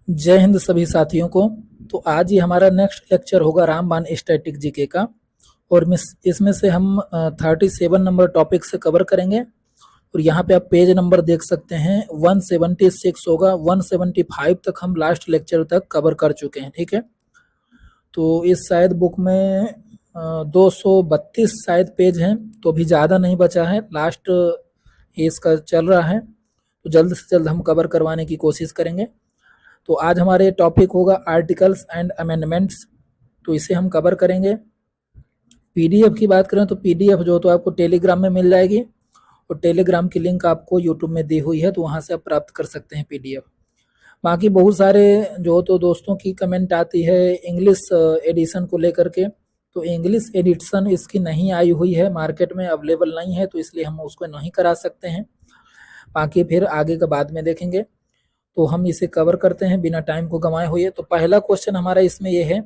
जय हिंद सभी साथियों को। तो आज ही हमारा नेक्स्ट लेक्चर होगा रामबाण स्टैटिक जीके का और इसमें से हम 37 नंबर टॉपिक से कवर करेंगे। और यहाँ पे आप पेज नंबर देख सकते हैं 176 होगा, 175 तक हम लास्ट लेक्चर तक कवर कर चुके हैं। ठीक है, तो इस शायद बुक में 232 शायद पेज हैं, तो अभी ज़्यादा नहीं बचा है, लास्ट इसका चल रहा है, तो जल्द से जल्द हम कवर करवाने की कोशिश करेंगे। तो आज हमारे टॉपिक होगा आर्टिकल्स एंड अमेंडमेंट्स, तो इसे हम कवर करेंगे। पीडीएफ की बात करें तो पीडीएफ जो तो आपको टेलीग्राम में मिल जाएगी और टेलीग्राम की लिंक आपको यूट्यूब में दी हुई है, तो वहाँ से आप प्राप्त कर सकते हैं पीडीएफ। बाकी बहुत सारे जो तो दोस्तों की कमेंट आती है इंग्लिश एडिशन को लेकर के, तो इंग्लिश एडिशन इसकी नहीं आई हुई है, मार्केट में अवेलेबल नहीं है, तो इसलिए हम उसको नहीं करा सकते हैं। बाकी फिर आगे का बाद में देखेंगे, तो हम इसे कवर करते हैं बिना टाइम को गंवाए हुए। तो पहला क्वेश्चन हमारा इसमें यह है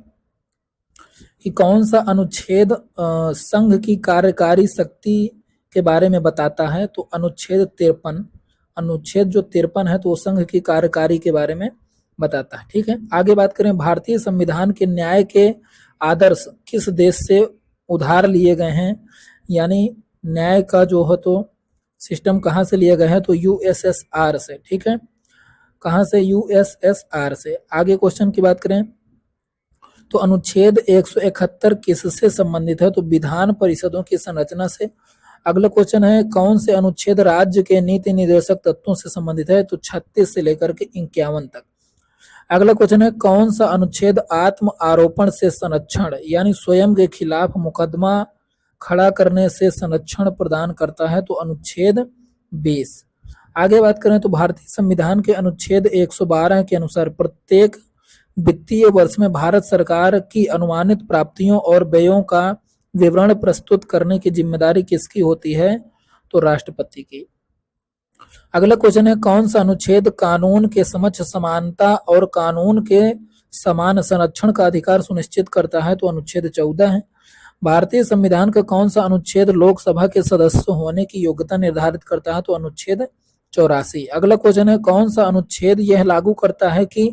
कि कौन सा अनुच्छेद संघ की कार्यकारी शक्ति के बारे में बताता है। तो अनुच्छेद 53, अनुच्छेद जो 53 है तो वो संघ की कार्यकारी के बारे में बताता है। ठीक है, आगे बात करें, भारतीय संविधान के न्याय के आदर्श किस देश से उधार लिए गए हैं, यानी न्याय का जो है तो सिस्टम कहाँ से लिया गया है, तो यूएसएसआर से। ठीक है, कहाँ से, यूएसएसआर से। आगे क्वेश्चन की बात करें तो अनुच्छेद 171 किससे संबंधित है, तो विधान परिषदों की संरचना से। अगला क्वेश्चन है कौन से अनुच्छेद राज्य के नीति निर्देशक तत्वों से संबंधित है, तो 36 से लेकर के 51 तक। अगला क्वेश्चन है कौन सा अनुच्छेद आत्म आरोपण से संरक्षण यानी स्वयं के खिलाफ मुकदमा खड़ा करने से संरक्षण प्रदान करता है, तो अनुच्छेद 20। आगे बात करें तो भारतीय संविधान के अनुच्छेद 112 के अनुसार प्रत्येक वित्तीय वर्ष में भारत सरकार की अनुमानित प्राप्तियों और व्ययों का विवरण प्रस्तुत करने की जिम्मेदारी किसकी होती है, तो राष्ट्रपति की। अगला क्वेश्चन है कौन सा अनुच्छेद कानून के समक्ष समानता और कानून के समान संरक्षण का अधिकार सुनिश्चित करता है, तो अनुच्छेद 14 है। भारतीय संविधान का कौन सा अनुच्छेद लोकसभा के सदस्य होने की योग्यता निर्धारित करता है, तो अनुच्छेद 84। अगला क्वेश्चन है कौन सा अनुच्छेद यह लागू करता है कि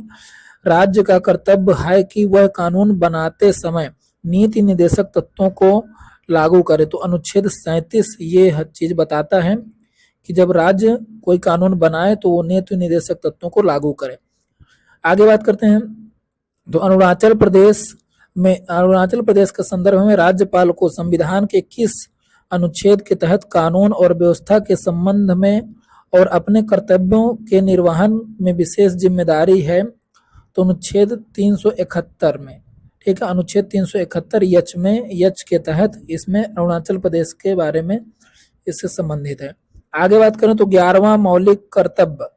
राज्य का कर्तव्य है कि वह कानून बनाते समय नीति निर्देशक तत्वों को लागू करे, तो अनुच्छेद 37 ये चीज बताता है कि जब राज्य कोई कानून बनाए तो वो नीति निर्देशक तत्वों को लागू करे। आगे बात करते हैं तो अरुणाचल प्रदेश के संदर्भ में राज्यपाल को संविधान के किस अनुच्छेद के तहत कानून और व्यवस्था के संबंध में और अपने कर्तव्यों के निर्वहन में विशेष जिम्मेदारी है, तो अनुच्छेद 371 में। ठीक है, अनुच्छेद 371 यच में, यच के तहत इसमें अरुणाचल प्रदेश के बारे में इससे संबंधित है। आगे बात करें तो 11वां मौलिक कर्तव्य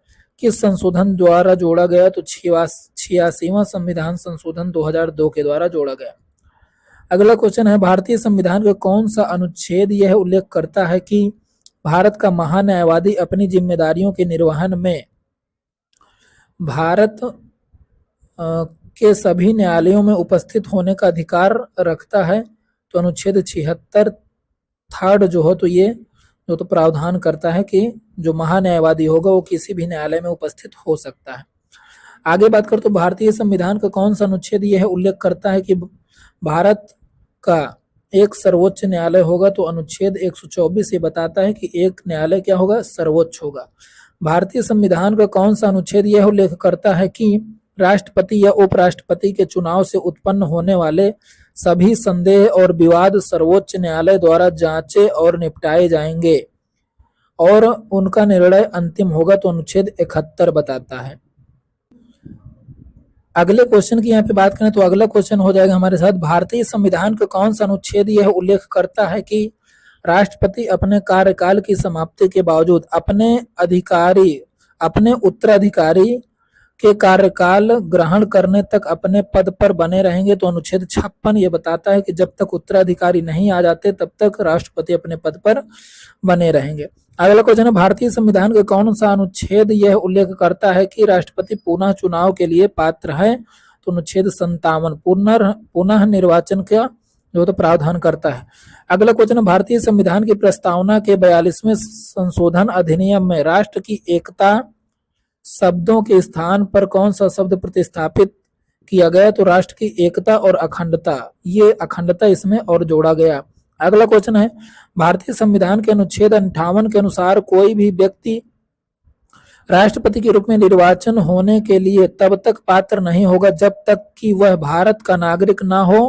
किस संशोधन द्वारा जोड़ा गया, तो 86वां संविधान संशोधन 2002 के द्वारा जोड़ा गया। अगला क्वेश्चन है भारतीय संविधान का कौन सा अनुच्छेद यह उल्लेख करता है कि भारत का महान्यायवादी अपनी जिम्मेदारियों के निर्वहन में भारत के सभी न्यायालयों में उपस्थित होने का अधिकार रखता है, तो अनुच्छेद 76 थर्ड जो हो तो ये जो तो प्रावधान करता है कि जो महान्यायवादी होगा वो किसी भी न्यायालय में उपस्थित हो सकता है। आगे बात कर तो भारतीय संविधान का कौन सा अनुच्छेद यह उल्लेख करता है कि भारत का एक सर्वोच्च न्यायालय होगा, तो अनुच्छेद 124 ये बताता है कि एक न्यायालय क्या होगा, सर्वोच्च होगा। भारतीय संविधान का कौन सा अनुच्छेद यह उल्लेख करता है कि राष्ट्रपति या उपराष्ट्रपति के चुनाव से उत्पन्न होने वाले सभी संदेह और विवाद सर्वोच्च न्यायालय द्वारा जांचे और निपटाए जाएंगे और उनका निर्णय अंतिम होगा, तो अनुच्छेद 71 बताता है। अगले क्वेश्चन की यहाँ पे बात करें तो अगला क्वेश्चन हो जाएगा हमारे साथ भारतीय संविधान का कौन सा अनुच्छेद यह उल्लेख करता है कि राष्ट्रपति अपने कार्यकाल की समाप्ति के बावजूद अपने उत्तराधिकारी के कार्यकाल ग्रहण करने तक अपने पद पर बने रहेंगे, तो अनुच्छेद 56 ये बताता है कि जब तक उत्तराधिकारी नहीं आ जाते तब तक राष्ट्रपति अपने पद पर बने रहेंगे। अगला क्वेश्चन है भारतीय संविधान का कौन सा अनुच्छेद यह उल्लेख करता है कि राष्ट्रपति पुनः चुनाव के लिए पात्र है, तो अनुच्छेद 57 पुनः निर्वाचन का जो तो प्रावधान करता है। अगला क्वेश्चन है भारतीय संविधान की प्रस्तावना के 42वें संशोधन अधिनियम में राष्ट्र की एकता शब्दों के स्थान पर कौन सा शब्द प्रतिस्थापित किया गया? तो राष्ट्र की एकता और अखंडता, ये अखंडता इसमें और जोड़ा गया। अगला क्वेश्चन है, भारतीय संविधान के अनुच्छेद 58 के अनुसार कोई भी व्यक्ति राष्ट्रपति के रूप में निर्वाचन होने के लिए तब तक पात्र नहीं होगा जब तक कि वह भारत का नागरिक ना हो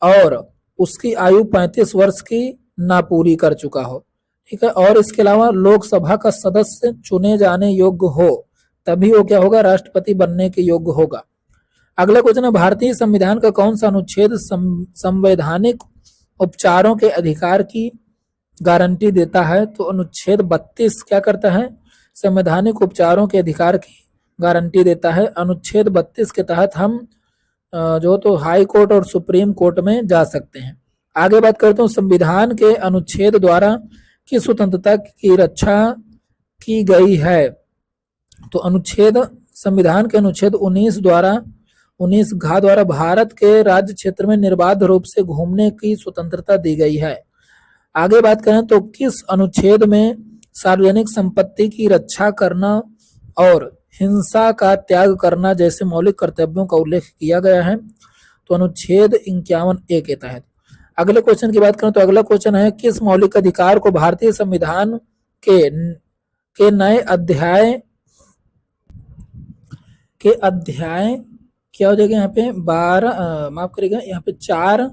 और उसकी आयु 35 वर्ष की ना पूरी कर चुका हो। ठीक है, और इसके अलावा लोकसभा का सदस्य चुने जाने योग्य हो, तभी वो क्या होगा? राष्ट्रपति बनने के योग्य होगा। अगला क्वेश्चन है, भारतीय संविधान का कौन सा अनुच्छेद संवैधानिक उपचारों के अधिकार की गारंटी देता है? तो अनुच्छेद 32 क्या करता है? संवैधानिक उपचारों के अधिकार की गारंटी देता है। अनुच्छेद 32 के तहत हम जो तो हाई कोर्ट और सुप्रीम कोर्ट में जा सकते हैं। आगे बात करते हैं, संविधान के अनुच्छेद द्वारा किस स्वतंत्रता की रक्षा की गई है? तो संविधान के अनुच्छेद 19 घ द्वारा भारत के राज्य क्षेत्र में निर्बाध रूप से घूमने की स्वतंत्रता दी गई है। आगे बात करें तो किस अनुच्छेद में सार्वजनिक संपत्ति की रक्षा करना और हिंसा का त्याग करना जैसे मौलिक कर्तव्यों का उल्लेख किया गया है? तो अनुच्छेद 51A के तहत। अगले क्वेश्चन की बात करें तो अगला क्वेश्चन है, किस मौलिक अधिकार को भारतीय संविधान के नए अध्याय क्या हो जाएगा? यहाँ पे 12 माफ करिएगा, यहाँ पे 4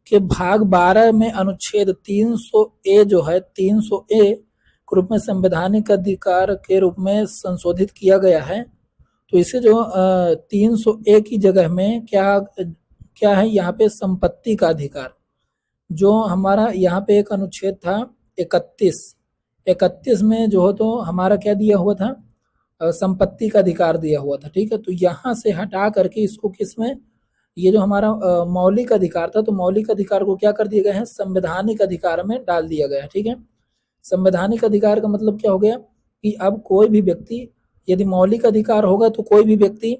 के भाग 12 में अनुच्छेद 300A जो है 300A के रूप में संवैधानिक अधिकार के रूप में संशोधित किया गया है। तो इसे जो 300A की जगह में क्या है? यहाँ पे संपत्ति का अधिकार, जो हमारा यहाँ पे एक अनुच्छेद था 31 में जो हो तो हमारा क्या दिया हुआ था? संपत्ति का अधिकार दिया हुआ था। ठीक है, तो यहाँ से हटा करके इसको किसमें, ये जो हमारा मौलिक अधिकार था, तो मौलिक अधिकार को क्या कर दिया गया है? संवैधानिक अधिकार में डाल दिया गया है। ठीक है, संवैधानिक अधिकार का मतलब क्या हो गया कि अब कोई भी व्यक्ति, यदि मौलिक अधिकार होगा तो कोई भी व्यक्ति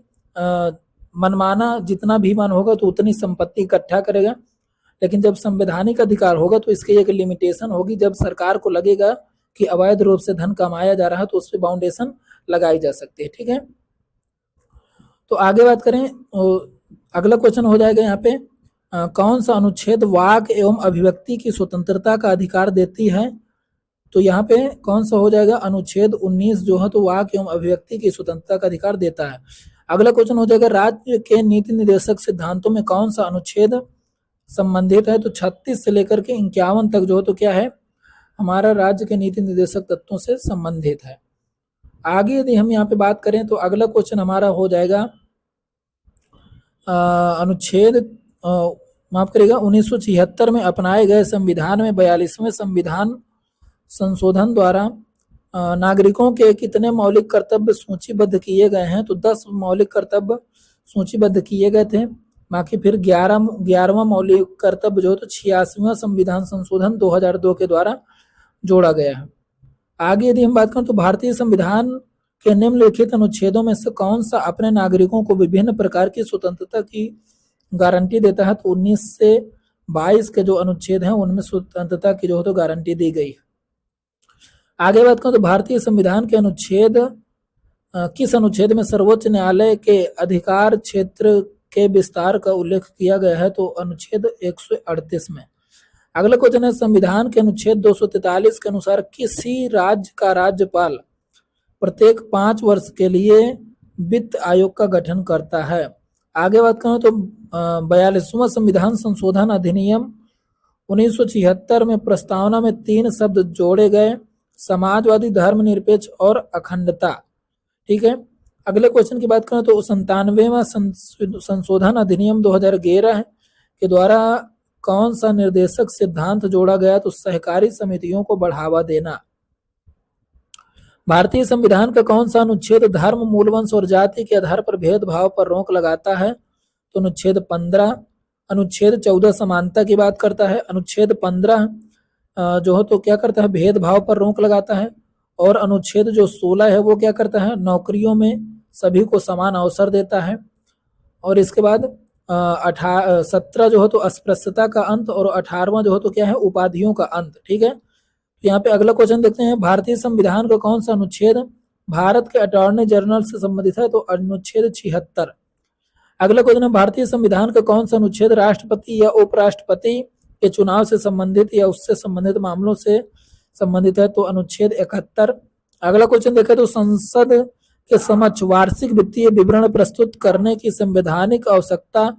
मनमाना जितना भी मन होगा तो उतनी संपत्ति इकट्ठा करेगा, लेकिन जब संवैधानिक अधिकार होगा तो इसकी एक लिमिटेशन होगी। जब सरकार को लगेगा कि अवैध रूप से धन कमाया जा रहा है तो उस पर बाउंडेशन लगाई जा सकती है। ठीक है, तो आगे बात करें, अगला क्वेश्चन हो जाएगा यहाँ पे, कौन सा अनुच्छेद वाक एवं अभिव्यक्ति की स्वतंत्रता का अधिकार देती है? तो यहाँ पे कौन सा हो जाएगा? अनुच्छेद 19 जो है तो वाक एवं अभिव्यक्ति की स्वतंत्रता का अधिकार देता है। अगला क्वेश्चन हो जाएगा, राज्य के नीति निर्देशक सिद्धांतों में कौन सा अनुच्छेद संबंधित है? तो 36 से लेकर के 51 तक जो है तो क्या है? हमारा राज्य के नीति निर्देशक तत्वों से संबंधित है। आगे यदि हम यहाँ पे बात करें तो अगला क्वेश्चन हमारा हो जाएगा अनुच्छेद माफ करिएगा 1976 में अपनाए गए संविधान में 42वें संविधान संशोधन द्वारा नागरिकों के कितने मौलिक कर्तव्य सूचीबद्ध किए गए हैं? तो 10 मौलिक कर्तव्य सूचीबद्ध किए गए थे। बाकी फिर 11वां मौलिक कर्तव्य जो तो 86वां संविधान संशोधन 2002 के द्वारा जोड़ा गया है। आगे यदि हम बात करें तो भारतीय संविधान के निम्नलिखित अनुच्छेदों में से कौन सा अपने नागरिकों को विभिन्न प्रकार की स्वतंत्रता की गारंटी देता है? तो 19 से 22 के जो अनुच्छेद हैं उनमें स्वतंत्रता की जो है तो गारंटी दी गई है। आगे बात करें तो भारतीय संविधान के किस अनुच्छेद में सर्वोच्च न्यायालय के अधिकार क्षेत्र के विस्तार का उल्लेख किया गया है? तो अनुच्छेद 138 में। अगला क्वेश्चन है, संविधान के अनुच्छेद 243 के अनुसार किसी राज्य का राज्यपाल प्रत्येक 5 वर्ष के लिए वित्त आयोग का गठन करता है। आगे बात करें तो 42वां संविधान संशोधन अधिनियम 1976 में प्रस्तावना में 3 शब्द जोड़े गए, समाजवादी, धर्मनिरपेक्ष और अखंडता। ठीक है, अगले क्वेश्चन की बात करें तो 97वां संशोधन अधिनियम 2011 के द्वारा कौन सा निर्देशक सिद्धांत जोड़ा गया? तो सहकारी समितियों को बढ़ावा देना। भारतीय संविधान का कौन सा अनुच्छेद धर्म, मूल वंश और जाति के आधार पर भेदभाव पर रोक लगाता है? तो अनुच्छेद 15। अनुच्छेद 14 समानता की बात करता है। अनुच्छेद 15 जो है तो क्या करता है? भेदभाव पर रोक लगाता है। और अनुच्छेद जो 16 है वो क्या करता है? नौकरियों में सभी को समान अवसर देता है। और इसके बाद 17 जो है तो अस्पृश्यता का अंत और 18वां जो है तो क्या है? उपाधियों का अंत। ठीक है, यहाँ पे अगला क्वेश्चन देखते हैं, भारतीय संविधान का कौन सा अनुच्छेद भारत के अटॉर्नी जनरल से संबंधित है तो अनुच्छेद 76। अगला क्वेश्चन है, भारतीय संविधान का कौन सा अनुच्छेद राष्ट्रपति या उपराष्ट्रपति के चुनाव से संबंधित या उससे संबंधित मामलों से संबंधित है तो अनुच्छेद 71। अगला क्वेश्चन देखें तो संसद के समक्ष वार्षिक वित्तीय विवरण प्रस्तुत करने की संवैधानिक आवश्यकता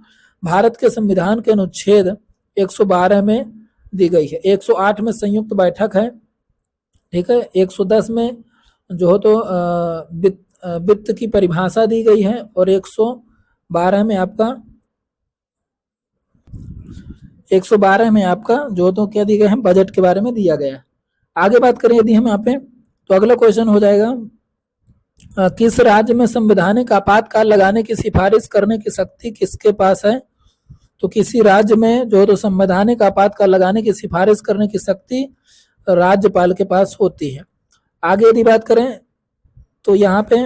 भारत के संविधान के अनुच्छेद 112 में दी गई है। 108 में संयुक्त बैठक है, ठीक है। 110 में जो हो तो वित्त की परिभाषा दी गई है और 112 में आपका जो तो क्या दिया गया है, बजट के बारे में दिया गया है। आगे बात करें यदि हम यहाँ पे तो अगला क्वेश्चन हो जाएगा, किस राज्य में संवैधानिक आपातकाल लगाने की सिफारिश करने की शक्ति किसके पास है? तो किसी राज्य में जो तो संवैधानिक आपातकाल लगाने की सिफारिश करने की शक्ति राज्यपाल के पास होती है। आगे यदि बात करें तो यहाँ पे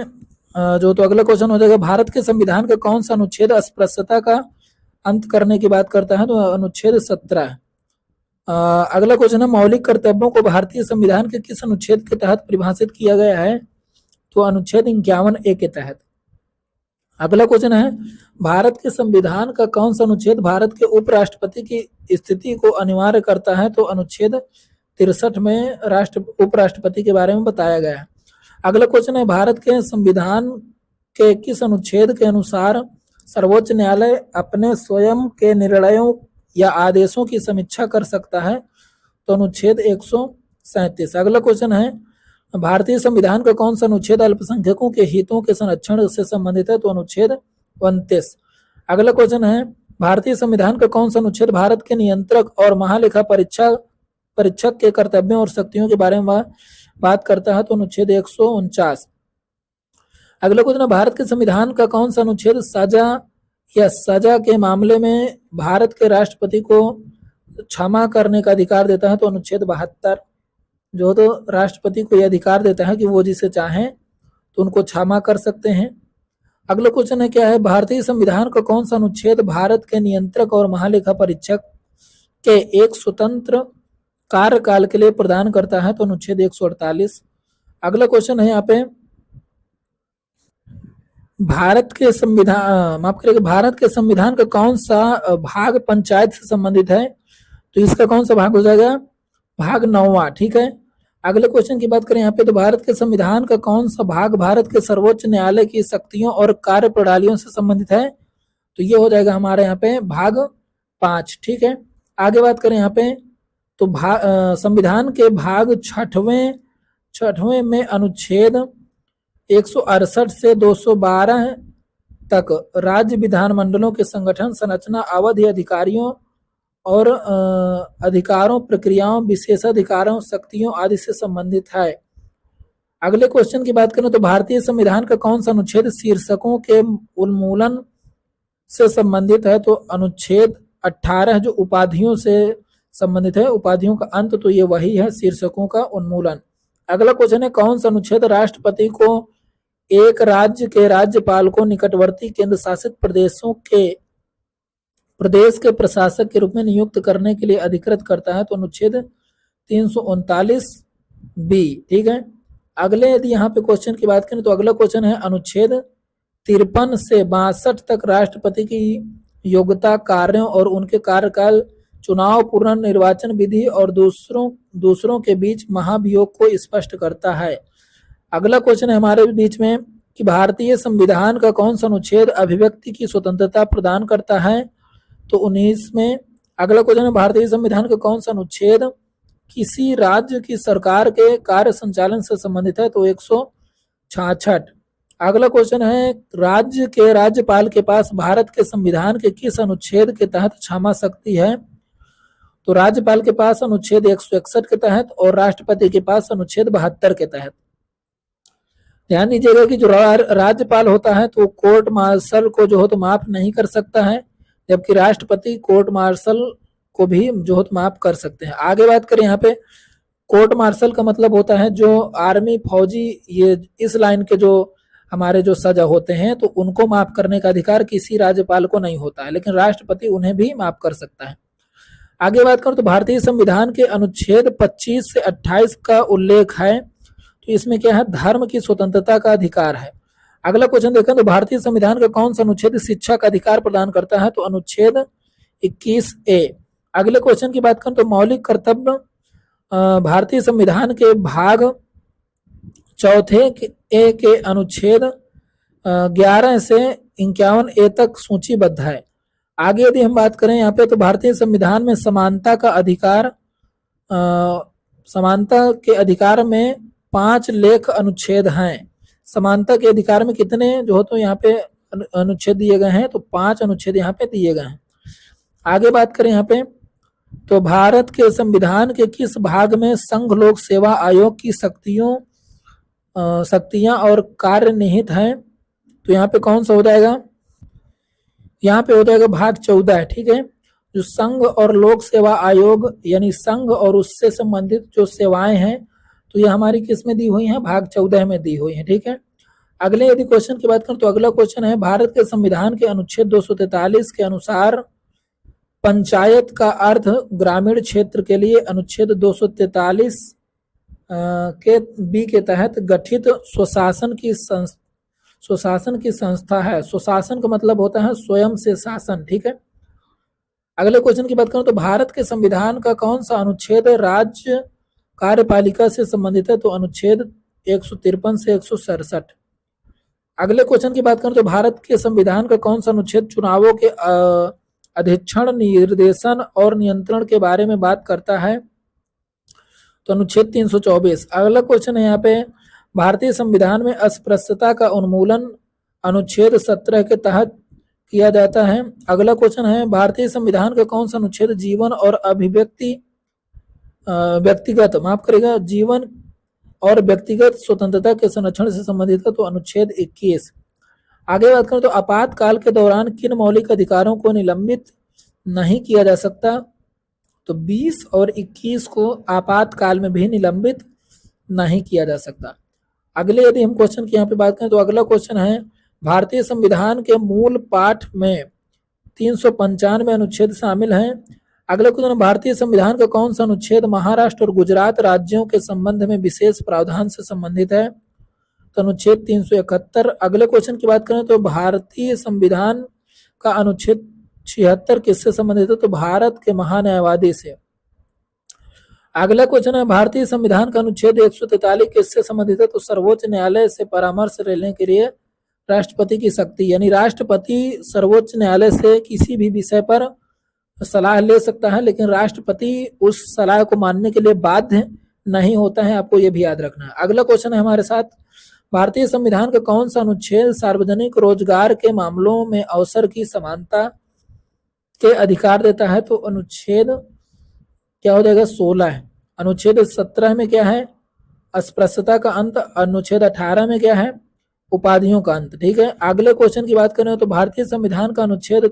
जो तो अगला क्वेश्चन हो जाएगा, भारत के संविधान का कौन सा अनुच्छेद अस्पृश्यता का अंत करने की बात करता है? तो अनुच्छेद 17 है। अगला क्वेश्चन है, मौलिक कर्तव्यों को भारतीय संविधान के किस अनुच्छेद के तहत परिभाषित किया गया है? तो अनुच्छेद 51A के तहत। अगला क्वेश्चन है, भारत के संविधान का कौन सा अनुच्छेद भारत के उपराष्ट्रपति की स्थिति को अनिवार्य करता है? तो अनुच्छेद 63 में उपराष्ट्रपति के बारे में बताया गया है। अगला क्वेश्चन है, भारत के संविधान के किस अनुच्छेद के अनुसार सर्वोच्च न्यायालय अपने स्वयं के निर्णयों या आदेशों की समीक्षा कर सकता है? तो अनुच्छेद 137। अगला क्वेश्चन है, भारतीय संविधान का कौन सा अनुच्छेद अल्पसंख्यकों के हितों के संरक्षण से संबंधित है? तो अनुच्छेद 29। अगला क्वेश्चन है, भारतीय संविधान का कौन सा अनुच्छेद भारत के नियंत्रक और महालेखा परीक्षक के कर्तव्यों और शक्तियों के बारे में बात करता है? तो अनुच्छेद 149। अगला क्वेश्चन है, भारत के संविधान का कौन सा अनुच्छेद सजा के मामले में भारत के राष्ट्रपति को क्षमा करने का अधिकार देता है? तो अनुच्छेद 72 जो तो राष्ट्रपति को यह अधिकार देता है कि वो जिसे चाहें तो उनको क्षमा कर सकते हैं। अगला क्वेश्चन है क्या है, भारतीय संविधान का कौन सा अनुच्छेद भारत के नियंत्रक और महालेखा परीक्षक के एक स्वतंत्र कार्यकाल के लिए प्रदान करता है? तो अनुच्छेद 148। अगला क्वेश्चन है यहाँ पे, भारत के संविधान का कौन सा भाग पंचायत से संबंधित है? तो इसका कौन सा भाग हो जाएगा? भाग 9वां, ठीक है। अगले क्वेश्चन की बात करें यहाँ पे तो भारत के संविधान का कौन सा भाग भारत के सर्वोच्च न्यायालय की शक्तियों और कार्य प्रणालियों से संबंधित है? तो ये हो जाएगा हमारे यहाँ पे भाग 5, ठीक है। आगे बात करें यहाँ पे तो संविधान के भाग 6वें में अनुच्छेद 168 से 212 तक राज्य विधानमंडलों के संगठन, संरचना, अवधि, अधिकारियों और अधिकारों, प्रक्रियाओं, विशेषाधिकारों, शक्तियों आदि से संबंधित है। अगले क्वेश्चन की बात करें तो भारतीय संविधान का कौन सा अनुच्छेद शीर्षकों के उन्मूलन से संबंधित है? तो अनुच्छेद 18 जो उपाधियों से संबंधित है, उपाधियों का अंत, तो ये वही है, शीर्षकों का उन्मूलन। अगला क्वेश्चन है, कौन सा अनुच्छेद राष्ट्रपति को एक राज्य के राज्यपाल को निकटवर्ती केंद्र शासित प्रदेश के प्रशासक के रूप में नियुक्त करने के लिए अधिकृत करता है? तो अनुच्छेद 339B, ठीक है। अगले यदि यहाँ पे क्वेश्चन की बात करें तो अगला क्वेश्चन है, अनुच्छेद 53 से 62 तक राष्ट्रपति की योग्यता, कार्यों और उनके कार्यकाल, चुनाव, पुनर्निर्वाचन विधि और दूसरों के बीच महाभियोग को स्पष्ट करता है। अगला क्वेश्चन है हमारे बीच में कि भारतीय संविधान का कौन सा अनुच्छेद अभिव्यक्ति की स्वतंत्रता प्रदान करता है? तो 19 में। अगला क्वेश्चन है, भारतीय संविधान का कौन सा अनुच्छेद किसी राज्य की सरकार के कार्य संचालन से संबंधित है? तो 166। अगला क्वेश्चन है, राज्य के राज्यपाल के पास भारत के संविधान के किस अनुच्छेद के तहत क्षमा शक्ति है? तो राज्यपाल के पास अनुच्छेद 161 के तहत और राष्ट्रपति के पास अनुच्छेद 72 के तहत। ध्यान दीजिएगा कि जो राज्यपाल होता है तो कोर्ट मार्शल को जो हो तो माफ नहीं कर सकता है, जबकि राष्ट्रपति कोर्ट मार्शल को भी जो हो तो माफ कर सकते हैं। आगे बात करें यहाँ पे, कोर्ट मार्शल का मतलब होता है जो आर्मी, फौजी, ये इस लाइन के जो हमारे जो सजा होते हैं तो उनको माफ करने का अधिकार किसी राज्यपाल को नहीं होता है, लेकिन राष्ट्रपति उन्हें भी माफ कर सकता है। आगे बात करें तो भारतीय संविधान के अनुच्छेद 25 से 28 का उल्लेख है तो इसमें क्या है, धर्म की स्वतंत्रता का अधिकार है। अगला क्वेश्चन देखें तो भारतीय संविधान का कौन सा अनुच्छेद शिक्षा का अधिकार प्रदान करता है, तो अनुच्छेद 21A। अगले क्वेश्चन की बात करें तो मौलिक कर्तव्य भारतीय संविधान के भाग चौथे के अनुच्छेद 11 से 51A तक सूचीबद्ध है। आगे यदि हम बात करें यहाँ पे तो भारतीय संविधान में समानता का अधिकार, समानता के अधिकार में 5 लेख अनुच्छेद हैं। समानता के अधिकार में कितने जो हो तो यहाँ पे अनुच्छेद दिए गए हैं, तो 5 अनुच्छेद यहाँ पे दिए गए हैं। आगे बात करें यहाँ पे तो भारत के संविधान के किस भाग में संघ लोक सेवा आयोग की शक्तियां और कार्य निहित हैं, तो यहाँ पे कौन सा हो जाएगा, यहाँ पे हो जाएगा भाग 14 है। ठीक है, जो संघ और लोक सेवा आयोग यानी संघ और उससे संबंधित जो सेवाएं हैं, तो ये हमारी किस में दी हुई हैं, भाग 14 में दी हुई है। ठीक है, अगले यदि क्वेश्चन की बात करें तो अगला क्वेश्चन है भारत के संविधान के अनुच्छेद 243 के अनुसार पंचायत का अर्थ ग्रामीण क्षेत्र के लिए अनुच्छेद 243 के बी के तहत गठित स्वशासन की संस्था है। स्वशासन का मतलब होता है स्वयं से शासन। ठीक है, अगले क्वेश्चन की बात करें तो भारत के संविधान का कौन सा अनुच्छेद राज्य कार्यपालिका से संबंधित है, तो अनुच्छेद 153 से 167। अगले क्वेश्चन की बात करें तो भारत के संविधान का कौन सा अनुच्छेद चुनावों के अधीक्षण निर्देशन और नियंत्रण के बारे में बात करता है, तो अनुच्छेद 324। अगला क्वेश्चन है यहाँ पे भारतीय संविधान में अस्पृश्यता का उन्मूलन अनुच्छेद 17 के तहत किया जाता है। अगला क्वेश्चन है भारतीय संविधान का कौन सा अनुच्छेद जीवन और अभिव्यक्ति जीवन और व्यक्तिगत स्वतंत्रता के संरक्षण से संबंधित है, तो अनुच्छेद 21। आगे बात करें तो आपातकाल के दौरान किन मौलिक अधिकारों को निलंबित नहीं किया जा सकता, तो 20 और 21 को आपातकाल में भी निलंबित नहीं किया जा सकता। अगले यदि हम क्वेश्चन की यहाँ पे बात करें तो अगला क्वेश्चन है भारतीय संविधान के मूल पाठ में 395 अनुच्छेद शामिल हैं। अगला क्वेश्चन भारतीय संविधान का कौन सा अनुच्छेद महाराष्ट्र और गुजरात राज्यों के संबंध में विशेष प्रावधान से संबंधित है, तो अनुच्छेद 371। अगले क्वेश्चन की बात करें तो भारतीय संविधान का अनुच्छेद 76 किससे संबंधित है, तो भारत के महान्यायवादी से। अगला क्वेश्चन है भारतीय संविधान का अनुच्छेद 143 किससे संबंधित है, तो सर्वोच्च न्यायालय से परामर्श लेने के लिए राष्ट्रपति की शक्ति, यानी राष्ट्रपति सर्वोच्च न्यायालय से किसी भी विषय पर सलाह ले सकता है, लेकिन राष्ट्रपति उस सलाह को मानने के लिए बाध्य नहीं होता है, आपको यह भी याद रखना है। अगला क्वेश्चन है हमारे साथ भारतीय संविधान का कौन सा अनुच्छेद सार्वजनिक रोजगार के मामलों में अवसर की समानता के अधिकार देता है, तो अनुच्छेद क्या हो जाएगा, 16 है। अनुच्छेद 17 में क्या है, अस्पृश्यता का अंत। अनुच्छेद 18 में क्या है, उपाधियों का अंत। ठीक है, अगले क्वेश्चन की बात करें तो भारतीय संविधान का अनुच्छेद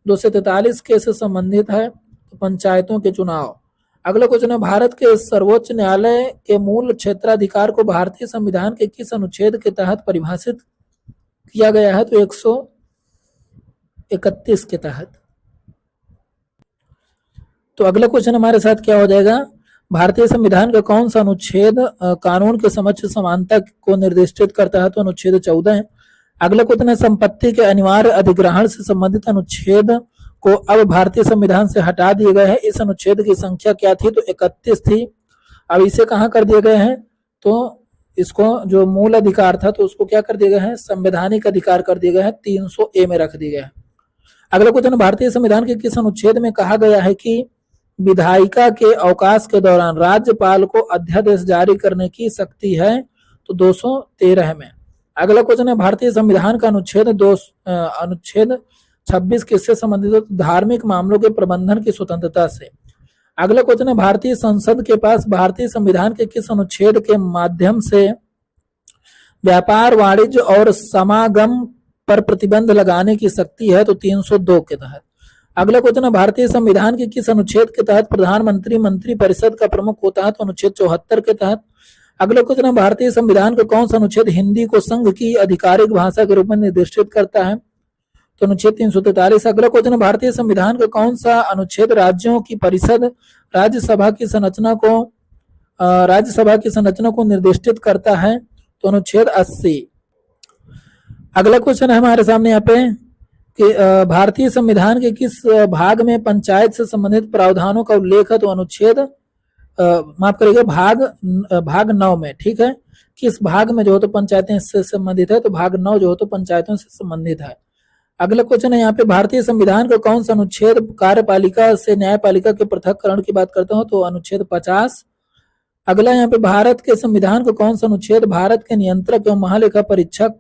243 के से संबंधित है, तो पंचायतों के चुनाव। अगला क्वेश्चन है भारत के सर्वोच्च न्यायालय के मूल क्षेत्राधिकार को भारतीय संविधान के किस अनुच्छेद के तहत परिभाषित किया गया है, तो 131 के तहत। तो अगला क्वेश्चन हमारे साथ क्या हो जाएगा, भारतीय संविधान का कौन सा अनुच्छेद कानून के समक्ष समानता को निर्दिष्टित करता है, तो अनुच्छेद 14 है। अगला क्वेश्चन है संपत्ति के अनिवार्य अधिग्रहण से संबंधित अनुच्छेद को अब भारतीय संविधान से हटा दिए गए हैं। इस अनुच्छेद की संख्या क्या थी, तो 31 थी। अब इसे कहाँ कर दिए गए हैं, तो इसको जो मूल अधिकार था तो उसको क्या कर दिए गए हैं, संवैधानिक अधिकार कर दिए गए हैं, 300A में रख दिए गए हैं। अगला क्वेश्चन भारतीय संविधान के किस अनुच्छेद में कहा गया है कि विधायिका के अवकाश के दौरान राज्यपाल को अध्यादेश जारी करने की शक्ति है, तो 213 में। अगला क्वेश्चन है भारतीय संविधान का अनुच्छेद 26 किससे संबंधित है, धार्मिक मामलों के प्रबंधन की स्वतंत्रता से। अगला क्वेश्चन है भारतीय संसद के पास भारतीय संविधान के किस अनुच्छेद के माध्यम से व्यापार वाणिज्य और समागम पर प्रतिबंध लगाने की शक्ति है, तो 302 के तहत। अगला क्वेश्चन है भारतीय संविधान के किस अनुच्छेद के तहत प्रधानमंत्री मंत्रिपरिषद का प्रमुख होता है, तो अनुच्छेद 74 के तहत। अगला क्वेश्चन है भारतीय संविधान का कौन सा अनुच्छेद हिंदी को संघ की आधिकारिक भाषा के रूप में निर्दिष्टित करता है, तो अनुच्छेद 343। अगला क्वेश्चन है भारतीय संविधान का कौन सा अनुच्छेद राज्यों की परिषद राज्यसभा की संरचना को राज्यसभा की संरचना को निर्दिष्टित करता है? तो अनुच्छेद 80। अगला क्वेश्चन है हमारे सामने यहाँ पे कि भारतीय संविधान के किस भाग में पंचायत से संबंधित प्रावधानों का उल्लेख है? तो अनुच्छेद माफ करिएगा भाग 9 में। ठीक है, किस भाग में जो है तो पंचायतें इससे संबंधित है? तो भाग 9 जो है तो पंचायतों से संबंधित है। अगला क्वेश्चन है यहाँ पे भारतीय संविधान का कौन सा अनुच्छेद कार्यपालिका से न्यायपालिका के पृथककरण की बात करता हूँ? तो अनुच्छेद 50। अगला यहाँ पे भारत के संविधान का कौन सा अनुच्छेद भारत के नियंत्रक एवं महालेखा परीक्षक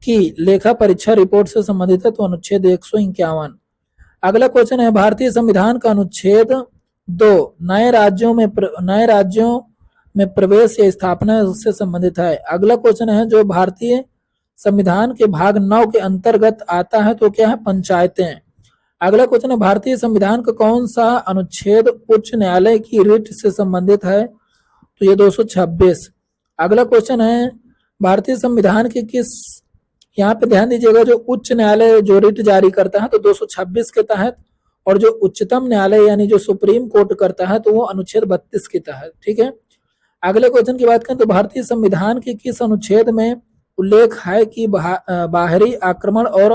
की लेखा परीक्षा रिपोर्ट से संबंधित है? तो अनुच्छेद 151। अगला क्वेश्चन है भारतीय संविधान का अनुच्छेद 2 नए राज्यों में प्रवेश या स्थापना से संबंधित है। अगला क्वेश्चन है जो भारतीय संविधान के भाग 9 के अंतर्गत आता है तो क्या है? पंचायतें। अगला क्वेश्चन है भारतीय संविधान का कौन सा अनुच्छेद उच्च न्यायालय की रिट से संबंधित है? तो ये 226। अगला क्वेश्चन है भारतीय संविधान के किस, यहाँ पे ध्यान दीजिएगा, जो उच्च न्यायालय जो रिट जारी करता है तो 226 के तहत, और जो उच्चतम न्यायालय यानी जो सुप्रीम कोर्ट करता है तो वो अनुच्छेद 32 के तहत। ठीक है, अगले क्वेश्चन की बात करें तो भारतीय संविधान के किस अनुच्छेद में उल्लेख है कि बाहरी आक्रमण और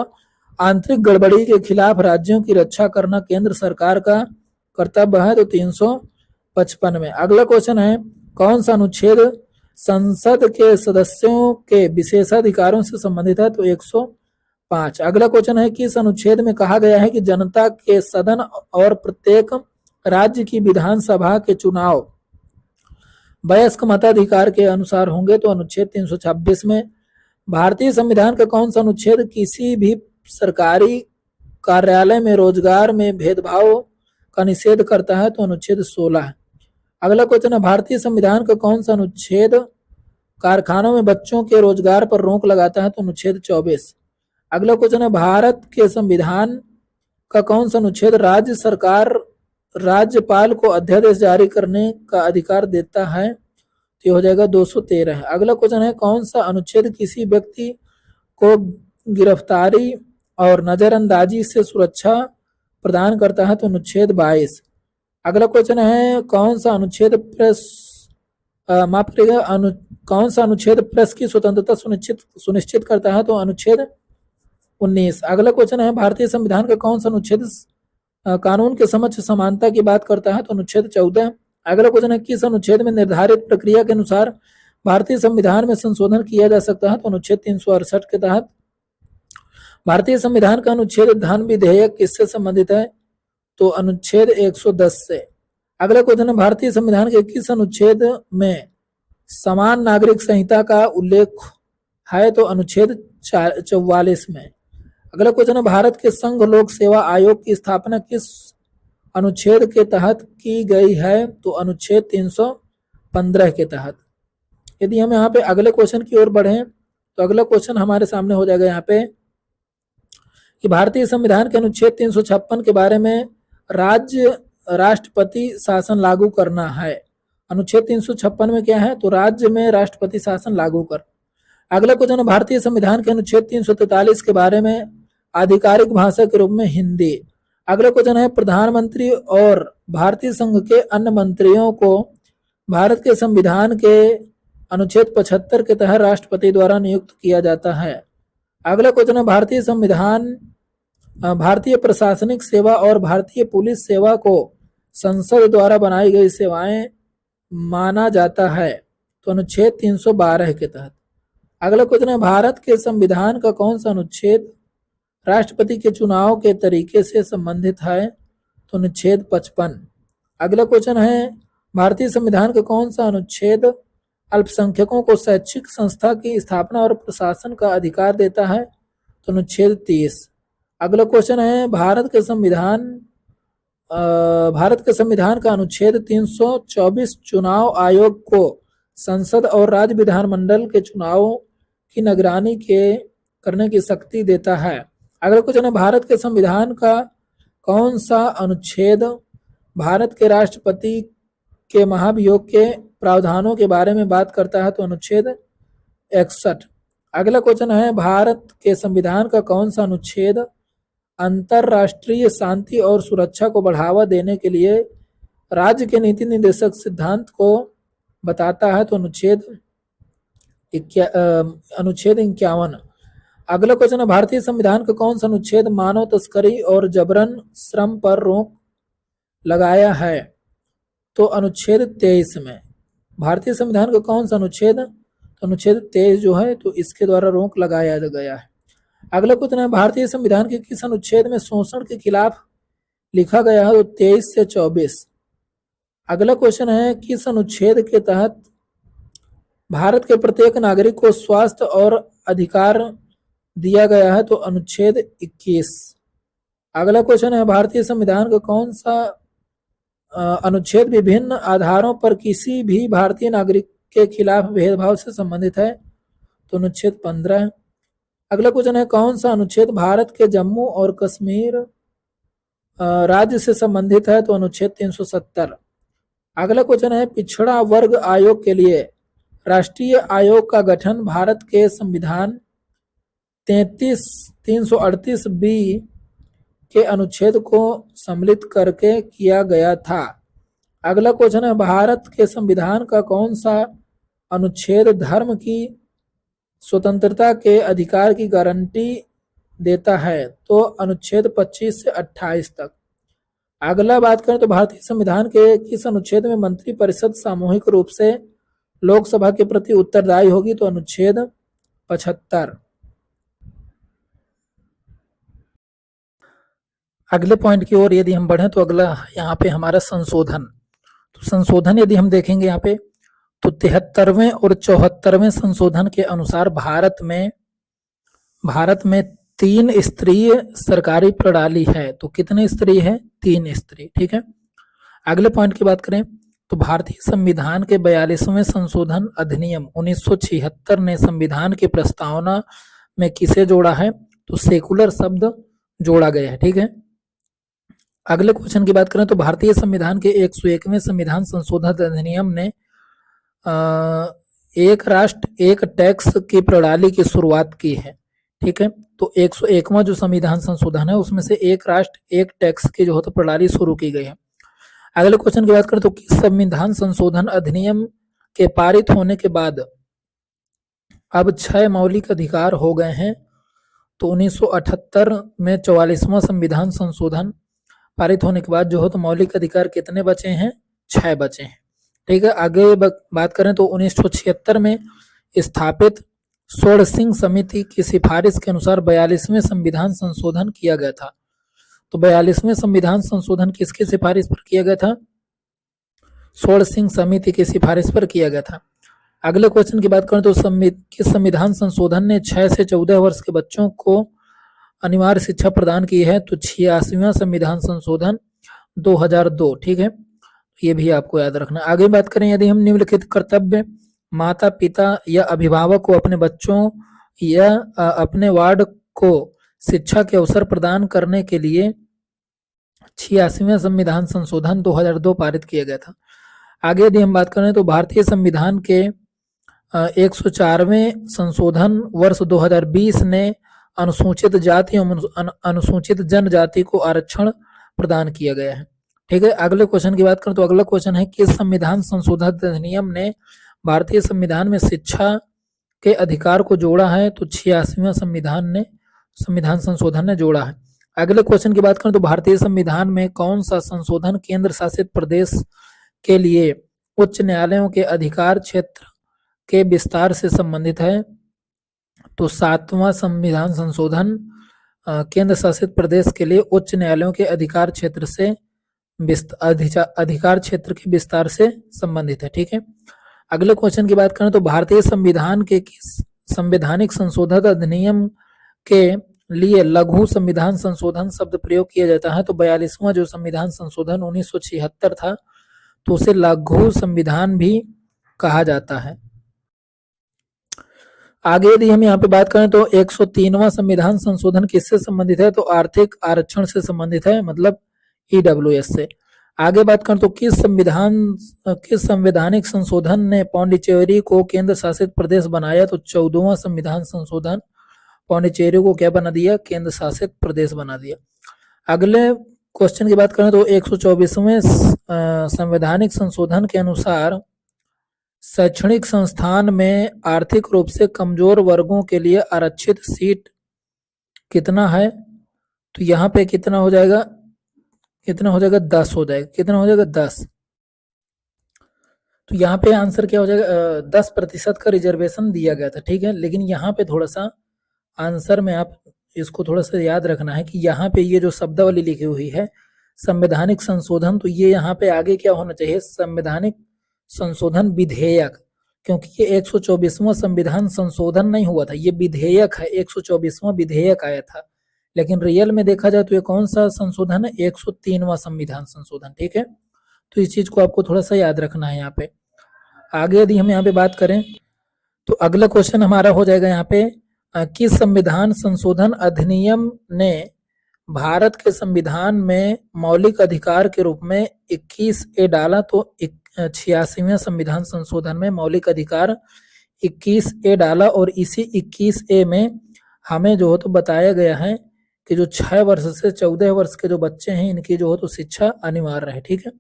आंतरिक गड़बड़ी के खिलाफ राज्यों की रक्षा करना केंद्र सरकार का कर्तव्य है? तो 355 में। अगला क्वेश्चन है कौन सा अनुच्छेद संसद के सदस्यों के विशेषाधिकारों से संबंधित है? तो 105। अगला क्वेश्चन है किस अनुच्छेद में कहा गया है कि जनता के सदन और प्रत्येक राज्य की विधानसभा के चुनाव वयस्क मताधिकार के अनुसार होंगे? तो अनुच्छेद 326 में। भारतीय संविधान का कौन सा अनुच्छेद किसी भी सरकारी कार्यालय में रोजगार में भेदभाव का निषेध करता है? तो अनुच्छेद 16 है। अगला क्वेश्चन है भारतीय संविधान का कौन सा अनुच्छेद कारखानों में बच्चों के रोजगार पर रोक लगाता है? तो अनुच्छेद 24। अगला क्वेश्चन है भारत के संविधान का कौन सा अनुच्छेद राज्य सरकार राज्यपाल को अध्यादेश जारी करने का अधिकार देता है? तो ये हो जाएगा 213। अगला क्वेश्चन है कौन सा अनुच्छेद किसी व्यक्ति को गिरफ्तारी और नजरअंदाजी से सुरक्षा प्रदान करता है? तो अनुच्छेद 22। अगला क्वेश्चन है कौन सा अनुच्छेद प्रेस माफ करिएगा कौन सा अनुच्छेद प्रेस की स्वतंत्रता सुनिश्चित करता है? तो अनुच्छेद 19। अगला क्वेश्चन है भारतीय संविधान का कौन सा अनुच्छेद कानून के समक्ष समानता की बात करता है? तो अनुच्छेद 14। अगला क्वेश्चन है किस अनुच्छेद में निर्धारित प्रक्रिया के अनुसार भारतीय संविधान में संशोधन किया जा सकता है? तो अनुच्छेद 368 के तहत। भारतीय संविधान का अनुच्छेद धन विधेयक किससे संबंधित है? तो अनुच्छेद 110 से। अगला क्वेश्चन है भारतीय संविधान के किस अनुच्छेद में समान नागरिक संहिता का उल्लेख है? तो अनुच्छेद 44 में। अगला क्वेश्चन है भारत के संघ लोक सेवा आयोग की स्थापना किस अनुच्छेद के तहत की गई है? तो अनुच्छेद 315 के तहत। यदि हम यहाँ पे अगले क्वेश्चन की ओर बढ़ें तो अगला क्वेश्चन हमारे सामने हो जाएगा यहाँ पे कि भारतीय संविधान के अनुच्छेद 356 के बारे में राज्य राष्ट्रपति शासन लागू करना है। अनुच्छेद 356 में क्या है? तो राज्य में राष्ट्रपति शासन लागू कर। अगला क्वेश्चन है भारतीय संविधान के अनुच्छेद 343 के बारे में आधिकारिक भाषा के रूप में हिंदी। अगला क्वेश्चन है प्रधानमंत्री और भारतीय संघ के अन्य मंत्रियों को भारत के संविधान के अनुच्छेद 75 के तहत राष्ट्रपति द्वारा नियुक्त किया जाता है। अगला क्वेश्चन है भारतीय संविधान भारतीय प्रशासनिक सेवा और भारतीय पुलिस सेवा को संसद द्वारा बनाई गई सेवाएं माना जाता है? तो अनुच्छेद 312 के तहत। अगला क्वेश्चन है भारत के संविधान का कौन सा अनुच्छेद राष्ट्रपति के चुनाव के तरीके से संबंधित है? तो अनुच्छेद 55। अगला क्वेश्चन है भारतीय संविधान का कौन सा अनुच्छेद अल्पसंख्यकों को शैक्षिक संस्था की स्थापना और प्रशासन का अधिकार देता है? तो अनुच्छेद 30। अगला क्वेश्चन है भारत के संविधान का अनुच्छेद 324 चुनाव आयोग को संसद और राज्य विधानमंडल के चुनावों की निगरानी करने की शक्ति देता है। अगला क्वेश्चन है भारत के संविधान का कौन सा अनुच्छेद भारत के राष्ट्रपति के महाभियोग के प्रावधानों के बारे में बात करता है? तो अनुच्छेद 61। अगला क्वेश्चन है भारत के संविधान का कौन सा अनुच्छेद अंतरराष्ट्रीय शांति और सुरक्षा को बढ़ावा देने के लिए राज्य के नीति निर्देशक सिद्धांत को बताता है तो अनुच्छेद 51। अगला क्वेश्चन है, भारतीय संविधान का कौन सा अनुच्छेद मानव तस्करी और जबरन श्रम पर रोक लगाया है? तो अनुच्छेद 23 में। भारतीय संविधान का कौन सा अनुच्छेद? तो अनुच्छेद 23 जो है तो इसके द्वारा रोक लगाया गया है। अगला क्वेश्चन है, भारतीय संविधान के किस अनुच्छेद में शोषण के खिलाफ लिखा गया है? तो 23 से 24। अगला क्वेश्चन है, किस अनुच्छेद के तहत भारत के प्रत्येक नागरिक को स्वास्थ्य और अधिकार दिया गया है? तो अनुच्छेद 21। अगला क्वेश्चन है, भारतीय संविधान का कौन सा अनुच्छेद विभिन्न आधारों पर किसी भी भारतीय नागरिक के खिलाफ भेदभाव से संबंधित है? तो अनुच्छेद 15। अगला क्वेश्चन है, कौन सा अनुच्छेद भारत के जम्मू और कश्मीर राज्य से संबंधित है? तो अनुच्छेद 370। अगला क्वेश्चन है, पिछड़ा वर्ग आयोग के लिए राष्ट्रीय आयोग का गठन भारत के संविधान 338 बी के अनुच्छेद को सम्मिलित करके किया गया था। अगला क्वेश्चन है, भारत के संविधान का कौन सा अनुच्छेद धर्म की स्वतंत्रता के अधिकार की गारंटी देता है? तो अनुच्छेद 25 से 28 तक। अगला बात करें तो भारतीय संविधान के किस अनुच्छेद में मंत्री परिषद सामूहिक रूप से लोकसभा के प्रति उत्तरदायी होगी? तो अनुच्छेद 75। अगले पॉइंट की ओर यदि हम बढ़ें तो अगला यहाँ पे हमारा संशोधन। तो संशोधन यदि हम देखेंगे यहाँ पे तो 73वें और 74वें संशोधन के अनुसार भारत में 3 स्तरीय सरकारी प्रणाली है। तो कितने स्तरीय है? 3 स्तरीय। ठीक है। अगले पॉइंट की बात करें तो भारतीय संविधान के 42वें संशोधन अधिनियम 1976 ने संविधान की प्रस्तावना में किसे जोड़ा है? तो सेकुलर शब्द जोड़ा गया है। ठीक है। अगले क्वेश्चन की बात करें तो भारतीय संविधान के 101वें संविधान संशोधन अधिनियम ने एक राष्ट्र एक टैक्स की प्रणाली की शुरुआत की है। ठीक है। तो 101वां जो संविधान संशोधन है उसमें से एक राष्ट्र एक टैक्स की जो है तो प्रणाली शुरू की गई है। अगले क्वेश्चन की बात करें तो किस संविधान संशोधन अधिनियम के पारित होने के बाद अब 6 मौलिक अधिकार हो गए हैं? तो 1978 में 44वां संविधान संशोधन पारित होने के बाद जो है तो मौलिक अधिकार कितने बचे हैं? 6 बचे हैं। ठीक है। आगे बात करें तो 1976 में स्थापित स्वर्ण सिंह समिति की सिफारिश के अनुसार 42वें संविधान संशोधन किया गया था। तो 42वें संविधान संशोधन किसकी सिफारिश पर किया गया था? स्वर्ण सिंह समिति की सिफारिश पर किया गया था। अगले क्वेश्चन की बात करें तो किस संविधान संशोधन ने 6 से 14 वर्ष के बच्चों को अनिवार्य शिक्षा प्रदान की है? तो 86वां संविधान संशोधन 2002। ठीक है। ये भी आपको याद रखना। आगे बात करें यदि हम निम्नलिखित कर्तव्य माता पिता या अभिभावक को अपने बच्चों या अपने वार्ड को शिक्षा के अवसर प्रदान करने के लिए 86वें संविधान संशोधन 2002 पारित किया गया था। आगे यदि हम बात करें तो भारतीय संविधान के 104वें संशोधन वर्ष 2020 ने अनुसूचित जाति एवं अनुसूचित जनजाति को आरक्षण प्रदान किया गया है। ठीक है। अगले क्वेश्चन की बात करें तो अगला क्वेश्चन है, किस संविधान संशोधन अधिनियम ने भारतीय संविधान में शिक्षा के अधिकार को जोड़ा है? तो 86वां संविधान संशोधन ने जोड़ा है। अगले क्वेश्चन की बात करें तो भारतीय संविधान में कौन सा संशोधन केंद्र शासित प्रदेश के लिए उच्च न्यायालयों के अधिकार क्षेत्र के विस्तार से संबंधित है? तो 7वां संविधान संशोधन केंद्र शासित प्रदेश के लिए उच्च न्यायालयों के अधिकार क्षेत्र के विस्तार से संबंधित है। ठीक है। अगले क्वेश्चन की बात करें तो भारतीय संविधान के किस संवैधानिक संशोधन अधिनियम के लिए लघु संविधान संशोधन शब्द प्रयोग किया जाता है? तो 42वां जो संविधान संशोधन 1976 था तो उसे लघु संविधान भी कहा जाता है। आगे यदि हम यहाँ पे बात करें तो 103वां संविधान संशोधन किससे संबंधित है? तो आर्थिक आरक्षण से संबंधित है, मतलब ईडब्ल्यूएस से। आगे बात करें तो किस संवैधानिक संशोधन ने पांडिचेरी को केंद्र शासित प्रदेश बनाया? तो 14वां संविधान संशोधन पांडिचेरी को क्या बना दिया? केंद्र शासित प्रदेश बना दिया। अगले क्वेश्चन की बात करें तो 124वें संवैधानिक संशोधन के अनुसार शैक्षणिक संस्थान में आर्थिक रूप से कमजोर वर्गों के लिए आरक्षित सीट कितना है? तो यहाँ पे कितना हो जाएगा? 10 हो जाएगा। कितना हो जाएगा? 10। तो यहाँ पे आंसर क्या हो जाएगा? 10% का रिजर्वेशन दिया गया था, ठीक है। लेकिन यहाँ पे थोड़ा सा आंसर में आप इसको थोड़ा सा याद रखना है कि यहाँ पे ये जो शब्दावली लिखी हुई है संवैधानिक संशोधन, तो ये यहाँ पे आगे क्या होना चाहिए? संवैधानिक संशोधन विधेयक, क्योंकि ये 124वां संविधान संशोधन नहीं हुआ था, ये विधेयक है। 124वां विधेयक आया था, लेकिन रियल में देखा जाए तो ये कौन सा संशोधन है? 103वां संविधान संशोधन, ठीक है। तो इस चीज को आपको थोड़ा सा याद रखना है। यहाँ पे आगे यदि हम यहाँ पे बात करें तो अगला क्वेश्चन हमारा हो जाएगा यहाँ पे, किस संविधान संशोधन अधिनियम ने भारत के संविधान में मौलिक अधिकार के रूप में 21A डाला? तो 86वें संविधान संशोधन में मौलिक अधिकार 21A डाला, और इसी 21A में हमें जो हो तो बताया गया है कि जो 6 वर्ष से 14 वर्ष के जो बच्चे हैं इनकी जो हो तो शिक्षा अनिवार्य है, ठीक है।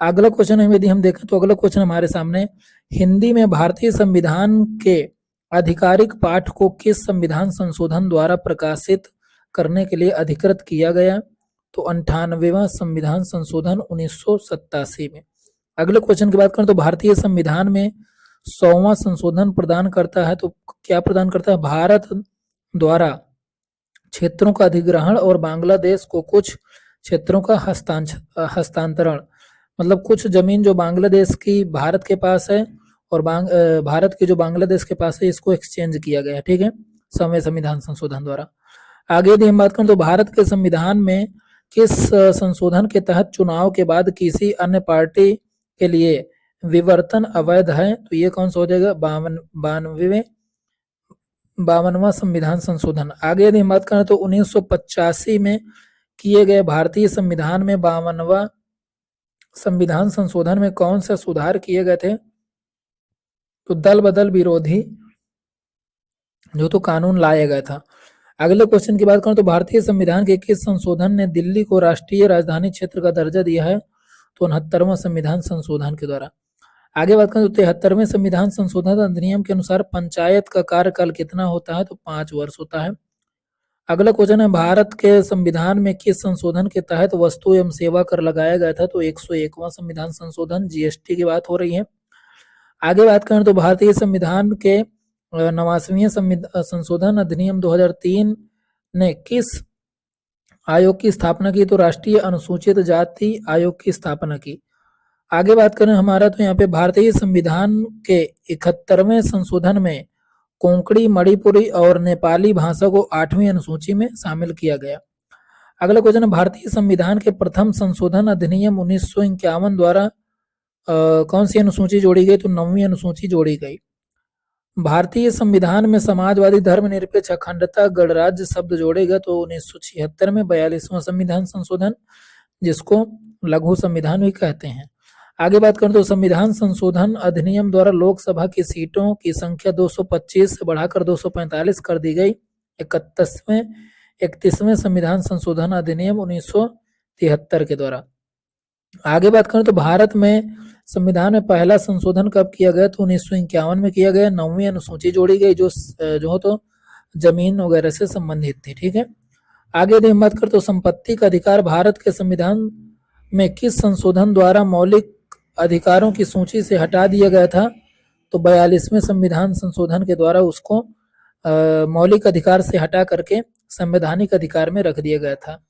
अगला क्वेश्चन यदि हम देखें तो अगला क्वेश्चन हमारे सामने, हिंदी में भारतीय संविधान के आधिकारिक पाठ को किस संविधान संशोधन द्वारा प्रकाशित करने के लिए अधिकृत किया गया? तो 98वां संविधान संशोधन 1987 में। अगले क्वेश्चन की बात करें तो भारतीय संविधान में 100वां संशोधन प्रदान करता है, तो क्या प्रदान करता है? भारत द्वारा क्षेत्रों का अधिग्रहण और बांग्लादेश को कुछ क्षेत्रों का हस्तांतरण, मतलब कुछ जमीन जो बांग्लादेश की भारत के पास है और भारत की जो बांग्लादेश के पास है, इसको एक्सचेंज किया गया, ठीक है, 100वें संविधान संशोधन द्वारा। आगे यदि हम बात करें तो भारत के संविधान में किस संशोधन के तहत चुनाव के बाद किसी अन्य पार्टी के लिए विवर्तन अवैध है? तो ये कौन सा हो जाएगा? 52वां संविधान संशोधन। आगे यदि हम बात करें तो 1985 में किए गए भारतीय संविधान में 52वां संविधान संशोधन में कौन से सुधार किए गए थे? तो दल बदल विरोधी जो तो कानून लाया गया था। अगले क्वेश्चन की बात करें तो भारतीय संविधान के किस संशोधन ने दिल्ली को राष्ट्रीय राजधानी क्षेत्र का दर्जा दिया है? तो 69वां संविधान संशोधन के द्वारा। आगे बात करें तो 73वें संविधान संशोधन अधिनियम के अनुसार पंचायत का कार्यकाल कितना होता है? तो 5 वर्ष होता है। अगला क्वेश्चन है, भारत के संविधान में किस संशोधन के तहत वस्तु एवं सेवा कर लगाया गया था? तो 101वां संविधान संशोधन, जीएसटी की बात हो रही है। आगे बात करें तो भारतीय संविधान के 89वें संशोधन अधिनियम 2003 ने किस आयोग की स्थापना की? तो राष्ट्रीय अनुसूचित जाति आयोग की स्थापना की। आगे बात करें हमारा तो यहाँ पे भारतीय संविधान के 71वें संशोधन में कोंकणी, मणिपुरी और नेपाली भाषा को 8वीं अनुसूची में शामिल किया गया। अगला क्वेश्चन है, भारतीय संविधान के प्रथम संशोधन अधिनियम 1951 द्वारा कौन सी अनुसूची जोड़ी गई? तो 9वीं अनुसूची जोड़ी गई। भारतीय संविधान में समाजवादी, धर्मनिरपेक्ष, अखंडता, गणराज्य शब्द जोड़े गए तो 1976 में 42वां संविधान संशोधन, जिसको लघु संविधान भी कहते हैं। आगे बात करें तो संविधान संशोधन अधिनियम द्वारा लोकसभा की सीटों की संख्या 225 से बढ़ाकर 245 कर दी गई। 31वें संविधान संशोधन अधिनियम 1973 के द्वारा। आगे बात करें तो भारत में संविधान में पहला संशोधन कब किया गया? तो 1951 में किया गया। 9वीं अनुसूची जोड़ी गई जो तो जमीन वगैरह से संबंधित थी, ठीक है। आगे यदि हम बात करें तो संपत्ति का अधिकार भारत के संविधान में किस संशोधन द्वारा मौलिक अधिकारों की सूची से हटा दिया गया था? तो 42वें संविधान संशोधन के द्वारा उसको मौलिक अधिकार से हटा करके संवैधानिक अधिकार में रख दिया गया था।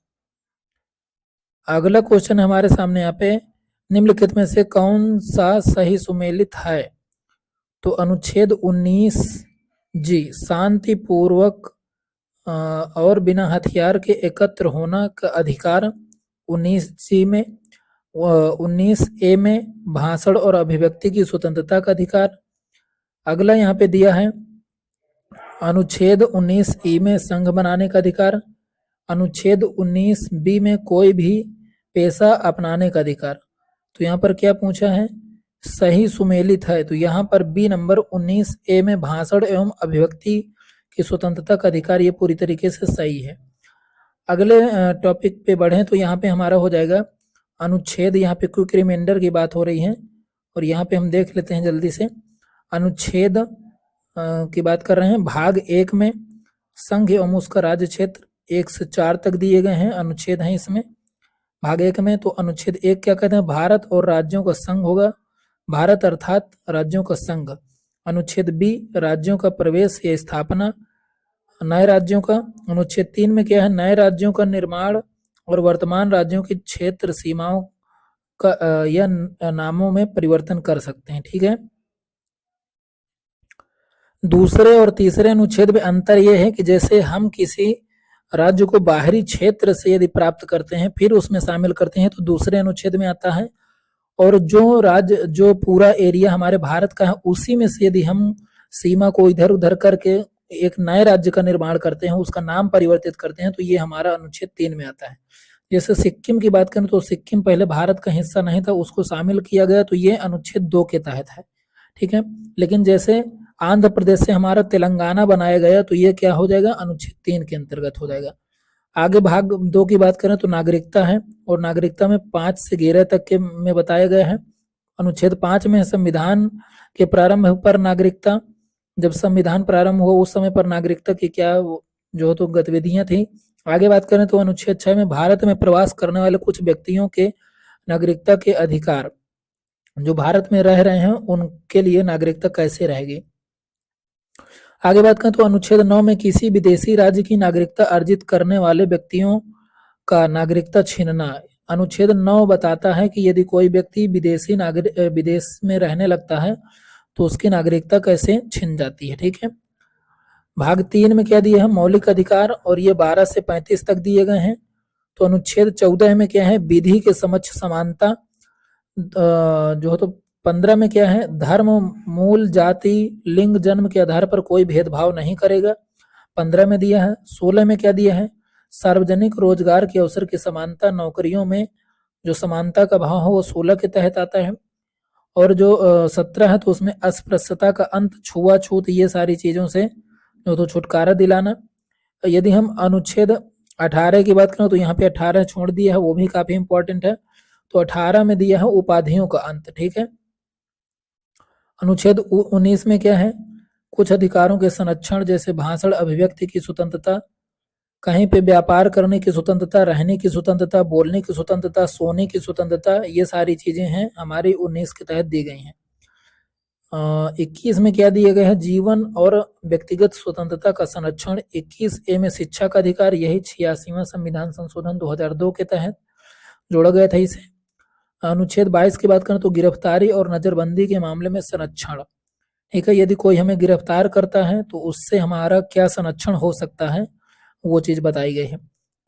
अगला क्वेश्चन हमारे सामने यहाँ पे, निम्नलिखित में से कौन सा सही सुमेलित है? तो अनुच्छेद 19 जी, शांतिपूर्वक और बिना हथियार के एकत्र होना का अधिकार। 19 जी में 19A में भाषण और अभिव्यक्ति की स्वतंत्रता का अधिकार। अगला यहाँ पे दिया है अनुच्छेद 19E में संघ बनाने का अधिकार। अनुच्छेद 19B में कोई भी पेशा अपनाने का अधिकार। तो यहाँ पर क्या पूछा है? सही सुमेलित है, तो यहाँ पर बी नंबर 19A में भाषण एवं अभिव्यक्ति की स्वतंत्रता का अधिकार, ये पूरी तरीके से सही है। अगले टॉपिक पे बढ़ें तो यहाँ पे हमारा हो जाएगा अनुच्छेद, यहाँ पे क्विक रिमाइंडर की बात हो रही है, और यहाँ पे हम देख लेते हैं जल्दी से। अनुच्छेद की बात कर रहे हैं। भाग 1 में संघ एवं उसका राज्य क्षेत्र 1 से 4 तक दिए गए हैं, अनुच्छेद हैं इसमें भाग 1 में। तो अनुच्छेद 1 क्या कहते हैं? भारत और राज्यों का संघ होगा, भारत अर्थात राज्यों का संघ। अनुच्छेद बी, राज्यों का प्रवेश या स्थापना, नए राज्यों का। अनुच्छेद 3 में क्या है? नए राज्यों का निर्माण और वर्तमान राज्यों की क्षेत्र सीमाओं का या नामों में परिवर्तन कर सकते हैं, ठीक है। दूसरे और तीसरे अनुच्छेद में अंतर यह है कि जैसे हम किसी राज्य को बाहरी क्षेत्र से यदि प्राप्त करते हैं फिर उसमें शामिल करते हैं तो दूसरे अनुच्छेद में आता है, और जो राज्य, जो पूरा एरिया हमारे भारत का है उसी में से यदि हम सीमा को इधर उधर करके एक नए राज्य का निर्माण करते हैं, उसका नाम परिवर्तित करते हैं, तो ये हमारा अनुच्छेद 3 में आता है। जैसे सिक्किम की बात करें तो सिक्किम पहले भारत का हिस्सा नहीं था, उसको शामिल किया गया, तो ये अनुच्छेद 2 के तहत है, ठीक है। लेकिन जैसे आंध्र प्रदेश से हमारा तेलंगाना बनाया गया तो ये क्या हो जाएगा? अनुच्छेद 3 के अंतर्गत हो जाएगा। आगे भाग 2 की बात करें तो नागरिकता है, और नागरिकता में 5 से 11 तक के में बताया गया है। अनुच्छेद 5 में संविधान के प्रारंभ पर नागरिकता, जब संविधान प्रारंभ हुआ उस समय पर नागरिकता की क्या जो तो गतिविधियां थी। आगे बात करें तो अनुच्छेद 6 में भारत में प्रवास करने वाले कुछ व्यक्तियों के नागरिकता के अधिकार, जो भारत में रह रहे हैं उनके लिए नागरिकता कैसे रहेगी। आगे बात करें तो अनुच्छेद 9 में किसी विदेशी राज्य की नागरिकता अर्जित करने वाले व्यक्तियों का नागरिकता छीनना। अनुच्छेद 9 बताता है कि यदि कोई व्यक्ति विदेश में रहने लगता है तो उसकी नागरिकता कैसे छिन जाती है, ठीक है। भाग 3 में क्या दिया है? मौलिक अधिकार, और ये 12 से 35 तक दिए गए हैं। तो अनुच्छेद 14 में क्या है? विधि के समक्ष समानता। जो तो 15 में क्या है? धर्म, मूल, जाति, लिंग, जन्म के आधार पर कोई भेदभाव नहीं करेगा, 15 में दिया है। 16 में क्या दिया है? सार्वजनिक रोजगार के अवसर की समानता, नौकरियों में जो समानता का भाव हो वो 16 के तहत आता है। और जो 17 है तो उसमें अस्पृश्यता का अंत, छुआछूत, ये सारी चीजों से जो तो छुटकारा दिलाना। यदि हम अनुच्छेद 18 की बात करें तो यहाँ पे 18 छोड़ दिया है, वो भी काफी इंपॉर्टेंट है। तो 18 में दिया है उपाधियों का अंत, ठीक है। अनुच्छेद 19 में क्या है? कुछ अधिकारों के संरक्षण, जैसे भाषण, अभिव्यक्ति की स्वतंत्रता, कहीं पे व्यापार करने की स्वतंत्रता, रहने की स्वतंत्रता, बोलने की स्वतंत्रता, सोने की स्वतंत्रता, ये सारी चीजें हैं हमारी 19 के तहत दी गई हैं। 21 में क्या दिया गया है? जीवन और व्यक्तिगत स्वतंत्रता का संरक्षण। 21A में शिक्षा का अधिकार, यही 86वां संविधान संशोधन 2002 के तहत जोड़ा गया था इसे। अनुच्छेद 22 की बात करें तो गिरफ्तारी और नजरबंदी के मामले में संरक्षण, ठीक है। यदि कोई हमें गिरफ्तार करता है तो उससे हमारा क्या संरक्षण हो सकता है, वो चीज बताई गई है।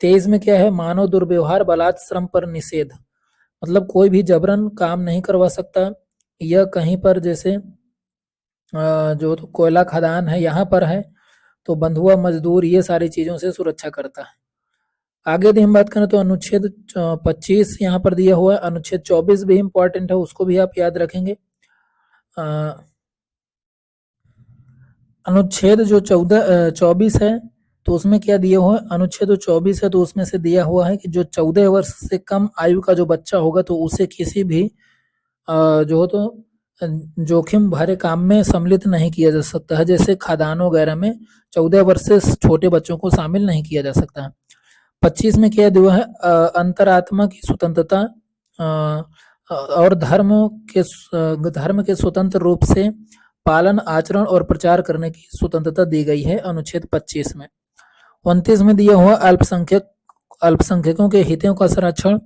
23 में क्या है? मानव दुर्व्यवहार, बलात् श्रम पर निषेध, मतलब कोई भी जबरन काम नहीं करवा सकता, या कहीं पर जैसे जो तो कोयला खदान है यहाँ पर है तो बंधुआ मजदूर, ये सारी चीजों से सुरक्षा करता है। आगे यदि हम बात करें तो अनुच्छेद 25 यहाँ पर दिया हुआ है। अनुच्छेद 24 भी इंपॉर्टेंट है, उसको भी आप याद रखेंगे। अनुच्छेद जो 24 है तो उसमें क्या दिया हुआ है? अनुच्छेद जो 24 है तो उसमें से दिया हुआ है कि जो 14 वर्ष से कम आयु का जो बच्चा होगा तो उसे किसी भी जो हो तो जोखिम भरे काम में सम्मिलित नहीं किया जा सकता है। जैसे खदानों वगैरह में 14 वर्ष से छोटे बच्चों को शामिल नहीं किया जा सकता है। 25 में क्या दिया है? अंतरात्मा की स्वतंत्रता और धर्म के स्वतंत्र रूप से पालन, आचरण और प्रचार करने की स्वतंत्रता दी गई है अनुच्छेद 25 में। 29 में दिया हुआ अल्पसंख्यकों के हितों का संरक्षण।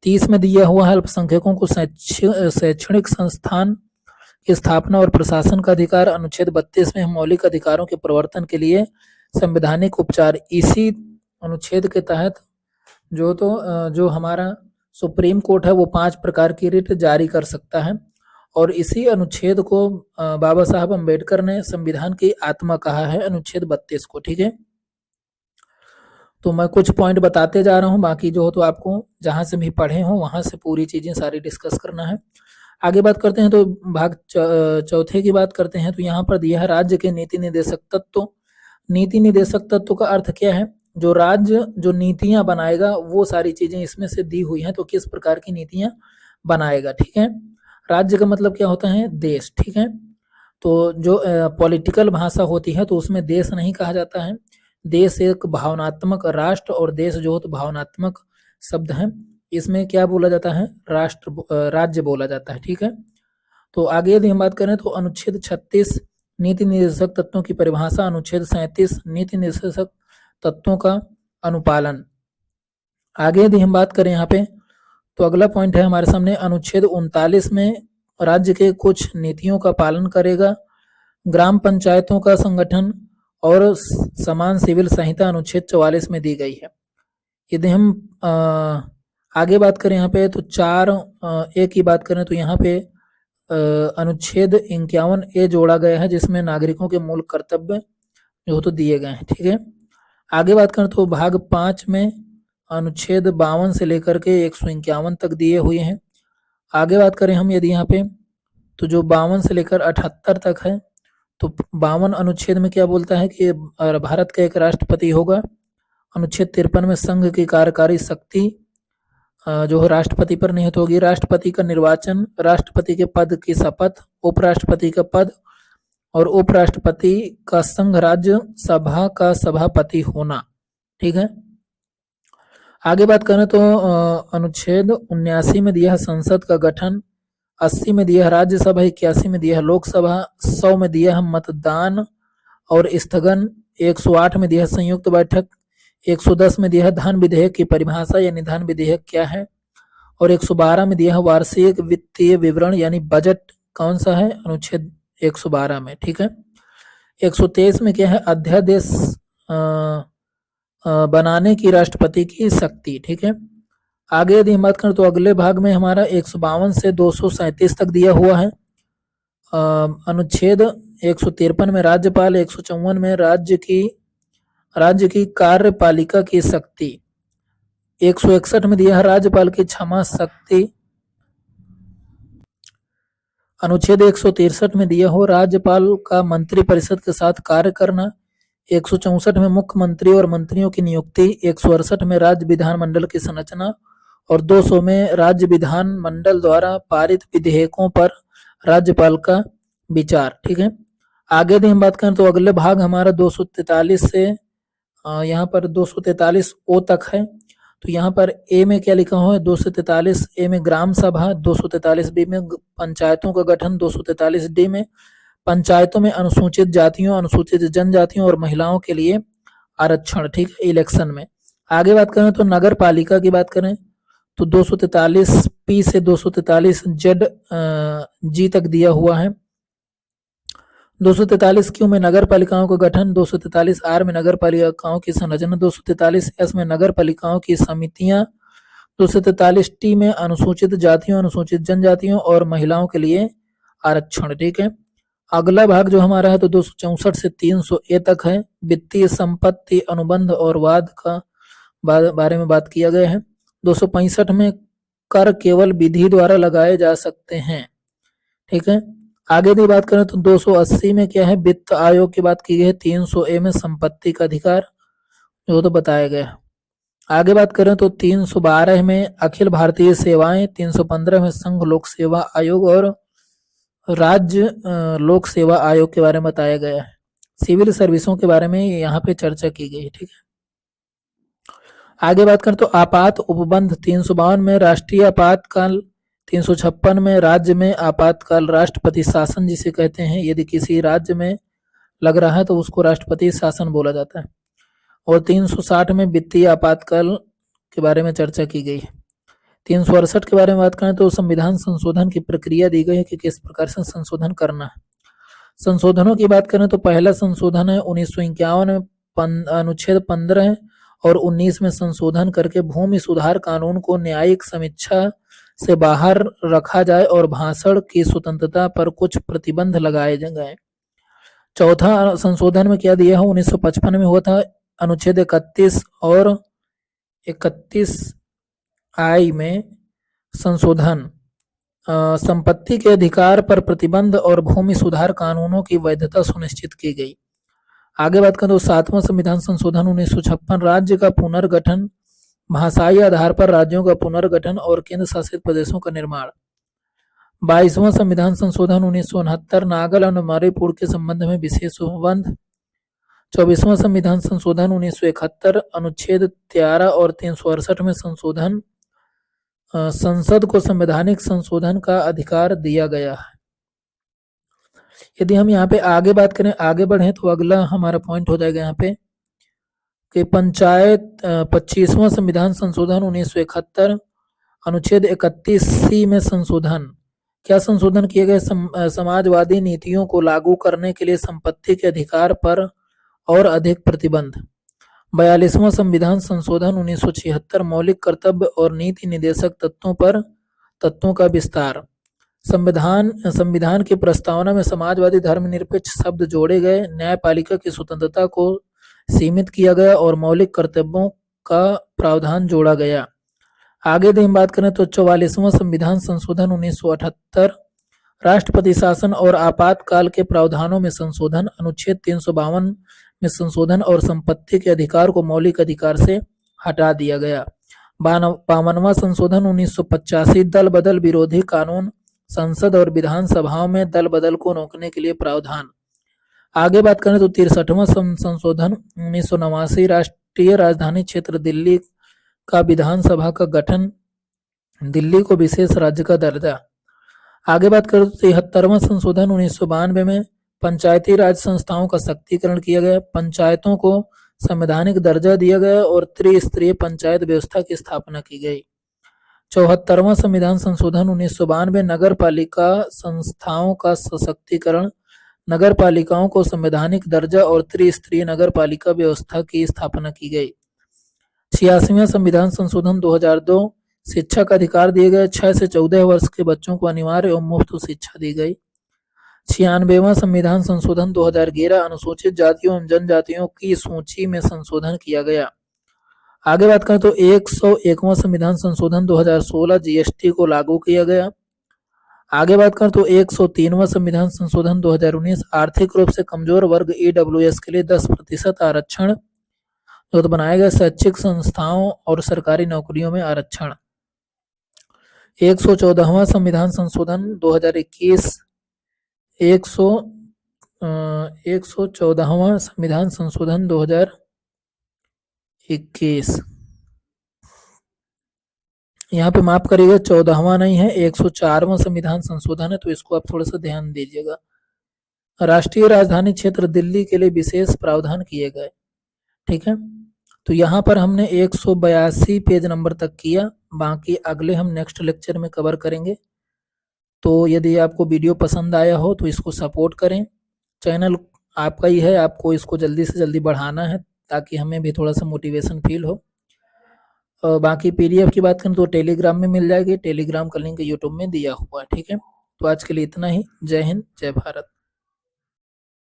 30 में दिया हुआ है अल्पसंख्यकों को शैक्षणिक संस्थान की स्थापना और प्रशासन का अधिकार। अनुच्छेद 32 में मौलिक अधिकारों के प्रवर्तन के लिए संवैधानिक उपचार। इसी अनुच्छेद के तहत जो हमारा सुप्रीम कोर्ट है वो 5 प्रकार की रिट जारी कर सकता है, और इसी अनुच्छेद को बाबा साहब अम्बेडकर ने संविधान की आत्मा कहा है, अनुच्छेद 32 को, ठीक है। तो मैं कुछ पॉइंट बताते जा रहा हूँ, बाकी जो हो तो आपको जहां से भी पढ़े हो वहां से पूरी चीजें सारी डिस्कस करना है। आगे बात करते हैं तो भाग चौथे की बात करते हैं। तो यहाँ पर दिया है राज्य के नीति निर्देशक तत्व। नीति निर्देशक तत्व का अर्थ क्या है? जो राज्य जो नीतियां बनाएगा वो सारी चीजें इसमें से दी हुई हैं, तो किस प्रकार की नीतियां बनाएगा, ठीक है। राज्य का मतलब क्या होता है? देश, ठीक है। तो जो पॉलिटिकल भाषा होती है तो उसमें देश नहीं कहा जाता है। देश एक भावनात्मक, राष्ट्र और देश जो हो तो भावनात्मक शब्द है। इसमें क्या बोला जाता है? राज्य बोला जाता है, ठीक है। तो आगे यदि हम बात करें तो अनुच्छेद 36 नीति निर्देशक तत्वों की परिभाषा, अनुच्छेद 37 नीति निर्देशक तत्वों का अनुपालन। आगे यदि हम बात करें यहाँ पे तो अगला पॉइंट है हमारे सामने अनुच्छेद 39 में राज्य के कुछ नीतियों का पालन करेगा। ग्राम पंचायतों का संगठन और समान सिविल संहिता अनुच्छेद 44 में दी गई है। यदि हम आगे बात करें यहाँ पे तो 4A की बात करें तो यहाँ पे अनुच्छेद 51A जोड़ा गया है जिसमें नागरिकों के मूल कर्तव्य जो तो दिए गए हैं, ठीक है। आगे बात करें तो भाग 5 में अनुच्छेद 52 से लेकर के 151 तक दिए हुए हैं। आगे बात करें हम यदि यहाँ पे तो जो 52 से लेकर 78 तक है तो 52 अनुच्छेद में क्या बोलता है कि भारत का एक राष्ट्रपति होगा। अनुच्छेद 53 में संघ की कार्यकारी शक्ति जो है राष्ट्रपति पर निहित होगी। राष्ट्रपति का निर्वाचन, राष्ट्रपति के पद की शपथ, उपराष्ट्रपति का पद और उपराष्ट्रपति का संघ राज्य सभा का सभापति होना, ठीक है। आगे बात करें तो अनुच्छेद 79 में दिया है संसद का गठन, 80 में दिया है राज्यसभा, 81 में दिया है लोकसभा, 100 में दिया है मतदान और स्थगन, 108 में दिया है संयुक्त बैठक, 110 में दिया है धन विधेयक की परिभाषा यानी धन विधेयक क्या है, और 112 में दिया है वार्षिक वित्तीय विवरण यानी बजट कौन सा है? अनुच्छेद 112 में, ठीक है। 123 में क्या है? अध्यादेश बनाने की राष्ट्रपति की शक्ति, ठीक है। आगे यदि हम बात करें तो अगले भाग में हमारा 152 से 237 तक दिया हुआ है। अनुच्छेद 153 में राज्यपाल, 154 में राज्य की कार्यपालिका की शक्ति, 161 में दिया है राज्यपाल की क्षमा शक्ति, अनुच्छेद 163 में दिया हो राज्यपाल का मंत्रिपरिषद के साथ कार्य करना, 164 में मुख्यमंत्री और मंत्रियों की नियुक्ति, 168 में राज्य विधानमंडल की संरचना और 200 में राज्य विधानमंडल द्वारा पारित विधेयकों पर राज्यपाल का विचार, ठीक है। आगे यदि हम बात करें तो अगले भाग हमारा 243 से यहाँ पर 243 ओ तक है। तो यहाँ पर ए में क्या लिखा हुआ है? 243 ए में ग्राम सभा, 243 बी में पंचायतों का गठन, 243 डी में पंचायतों में अनुसूचित जातियों, अनुसूचित जनजातियों और महिलाओं के लिए आरक्षण, ठीक है, इलेक्शन में। आगे बात करें तो नगर पालिका की बात करें तो 243 पी से 243 जेड जी तक दिया हुआ है। 243 क्यू में नगर पालिकाओं का गठन, 243 आर में नगर पालिकाओं की संरचना, 243 एस में नगर पालिकाओं की समितियां, 243 टी में अनुसूचित जातियों, अनुसूचित जनजातियों और महिलाओं के लिए आरक्षण, ठीक है। अगला भाग जो हमारा है तो 264 से 300 ए तक है। वित्तीय संपत्ति अनुबंध और वाद का बारे में बात किया गया है। 265 में कर केवल विधि द्वारा लगाए जा सकते हैं, ठीक है। आगे यदि बात करें तो 280 में क्या है? वित्त आयोग की बात की गई है। 300 ए में संपत्ति का अधिकार जो तो बताया गया है। आगे बात करें तो 312 में अखिल भारतीय सेवाएं, 315 में संघ लोक सेवा आयोग और राज्य लोक सेवा आयोग के बारे में बताया गया है। सिविल सर्विसों के बारे में यहाँ पे चर्चा की गई है, ठीक है। आगे बात करें तो आपात उपबंध, 352 में राष्ट्रीय आपातकाल, 356 में राज्य में आपातकाल राष्ट्रपति शासन जिसे कहते हैं। यदि किसी राज्य में लग रहा है तो उसको राष्ट्रपति शासन बोला जाता है। और 360 में वित्तीय आपातकाल के बारे में चर्चा की गई है। 368 के बारे में बात करें तो संविधान संशोधन की प्रक्रिया दी गई है कि किस प्रकार से संशोधन करना है। संशोधनों की बात करें तो पहला संशोधन है 1951 में अनुच्छेद 15 और 19 में संशोधन करके भूमि सुधार कानून को न्यायिक समीक्षा से बाहर रखा जाए और भाषण की स्वतंत्रता पर कुछ प्रतिबंध लगाए गए। चौथा संशोधन में क्या दिया है? 1955 में हुआ था अनुच्छेद 31 और 31 आई में संशोधन, संपत्ति के अधिकार पर प्रतिबंध और भूमि सुधार कानूनों की वैधता सुनिश्चित की गई। आगे बात करें तो 7वां संविधान संशोधन 1956, राज्य का पुनर्गठन, भाषाई आधार पर राज्यों का पुनर्गठन और केंद्र शासित प्रदेशों का निर्माण। 22वां संविधान संशोधन 1969 नागल और मणिपुर के संबंध में विशेष उपबंध। 24वां संविधान संशोधन 1971 अनुच्छेद 13 और 368 में संशोधन। संसद को संवैधानिक संशोधन का अधिकार दिया गया है। यदि हम यहाँ पे आगे बात करें, आगे बढ़े, तो अगला हमारा पॉइंट हो जाएगा यहाँ पे कि पंचायत 25वां संविधान संशोधन 1971 अनुच्छेद 31C में संशोधन। क्या संशोधन किए गए? समाजवादी नीतियों को लागू करने के लिए संपत्ति के अधिकार पर और अधिक प्रतिबंध। 42वां संविधान संशोधन 1976 मौलिक कर्तव्य और नीति निदेशक तत्वों का विस्तार। संविधान की प्रस्तावना में समाजवादी धर्मनिरपेक्ष शब्द जोड़े गए। न्यायपालिका की स्वतंत्रता को सीमित किया गया और मौलिक कर्तव्यों का प्रावधान जोड़ा गया। आगे यदि हम बात करें तो 44वां संविधान संशोधन 1978 राष्ट्रपति शासन और आपातकाल के प्रावधानों में संशोधन। अनुच्छेद 352 में संशोधन और संपत्ति के अधिकार को मौलिक अधिकार से हटा दिया गया। 52वां संशोधन 1985 दल बदल विरोधी कानून। संसद और विधानसभाओं में दल बदल को रोकने के लिए प्रावधान। आगे बात करें तो 63वां संशोधन 1989 राष्ट्रीय राजधानी क्षेत्र दिल्ली का विधानसभा का गठन। दिल्ली को विशेष राज्य का दर्जा। आगे बात करें तो 73वां संशोधन 1992 में पंचायती राज संस्थाओं का सख्तीकरण किया गया। पंचायतों को संवैधानिक दर्जा दिया गया और त्रिस्तरीय पंचायत व्यवस्था की स्थापना की गई। 74वां संविधान संशोधन 1992 नगर पालिका संस्थाओं का सशक्तिकरण। नगर पालिकाओं को संवैधानिक दर्जा और त्रिस्तरीय नगर पालिका व्यवस्था की स्थापना की गई। 86वां संविधान संशोधन 2002 शिक्षा का अधिकार दिए गए। 6 से 14 वर्ष के बच्चों को अनिवार्य और मुफ्त शिक्षा दी गई। 96वां संविधान संशोधन 2011 अनुसूचित जातियों एवं जनजातियों की सूची में संशोधन किया गया। आगे बात करें तो 101वां संविधान संशोधन 2016 जीएसटी को लागू किया गया। आगे बात करें तो 103वां संविधान संशोधन 2019 आर्थिक रूप से कमजोर वर्ग ईडब्ल्यूएस के लिए 10% आरक्षण जो बनाया गया। शैक्षिक संस्थाओं और सरकारी नौकरियों में आरक्षण। 114वां संविधान संशोधन 2021 114वां संविधान संशोधन 2021 यहाँ पे माफ करिएगा 14वां नहीं है, 104वां संविधान संशोधन है, तो इसको आप थोड़ा सा ध्यान दीजिएगा। राष्ट्रीय राजधानी क्षेत्र दिल्ली के लिए विशेष प्रावधान किए गए। ठीक है, तो यहाँ पर हमने 182 पेज नंबर तक किया, बाकी अगले हम नेक्स्ट लेक्चर में कवर करेंगे। तो यदि आपको वीडियो पसंद आया हो तो इसको सपोर्ट करें। चैनल आपका ही है, आपको इसको जल्दी से जल्दी बढ़ाना है ताकि हमें भी थोड़ा सा मोटिवेशन फील हो। बाकी पीडीएफ की बात करें तो टेलीग्राम में मिल जाएगी, टेलीग्राम का लिंक यूट्यूब में दिया हुआ है। ठीक है, तो आज के लिए इतना ही। जय हिंद, जय भारत।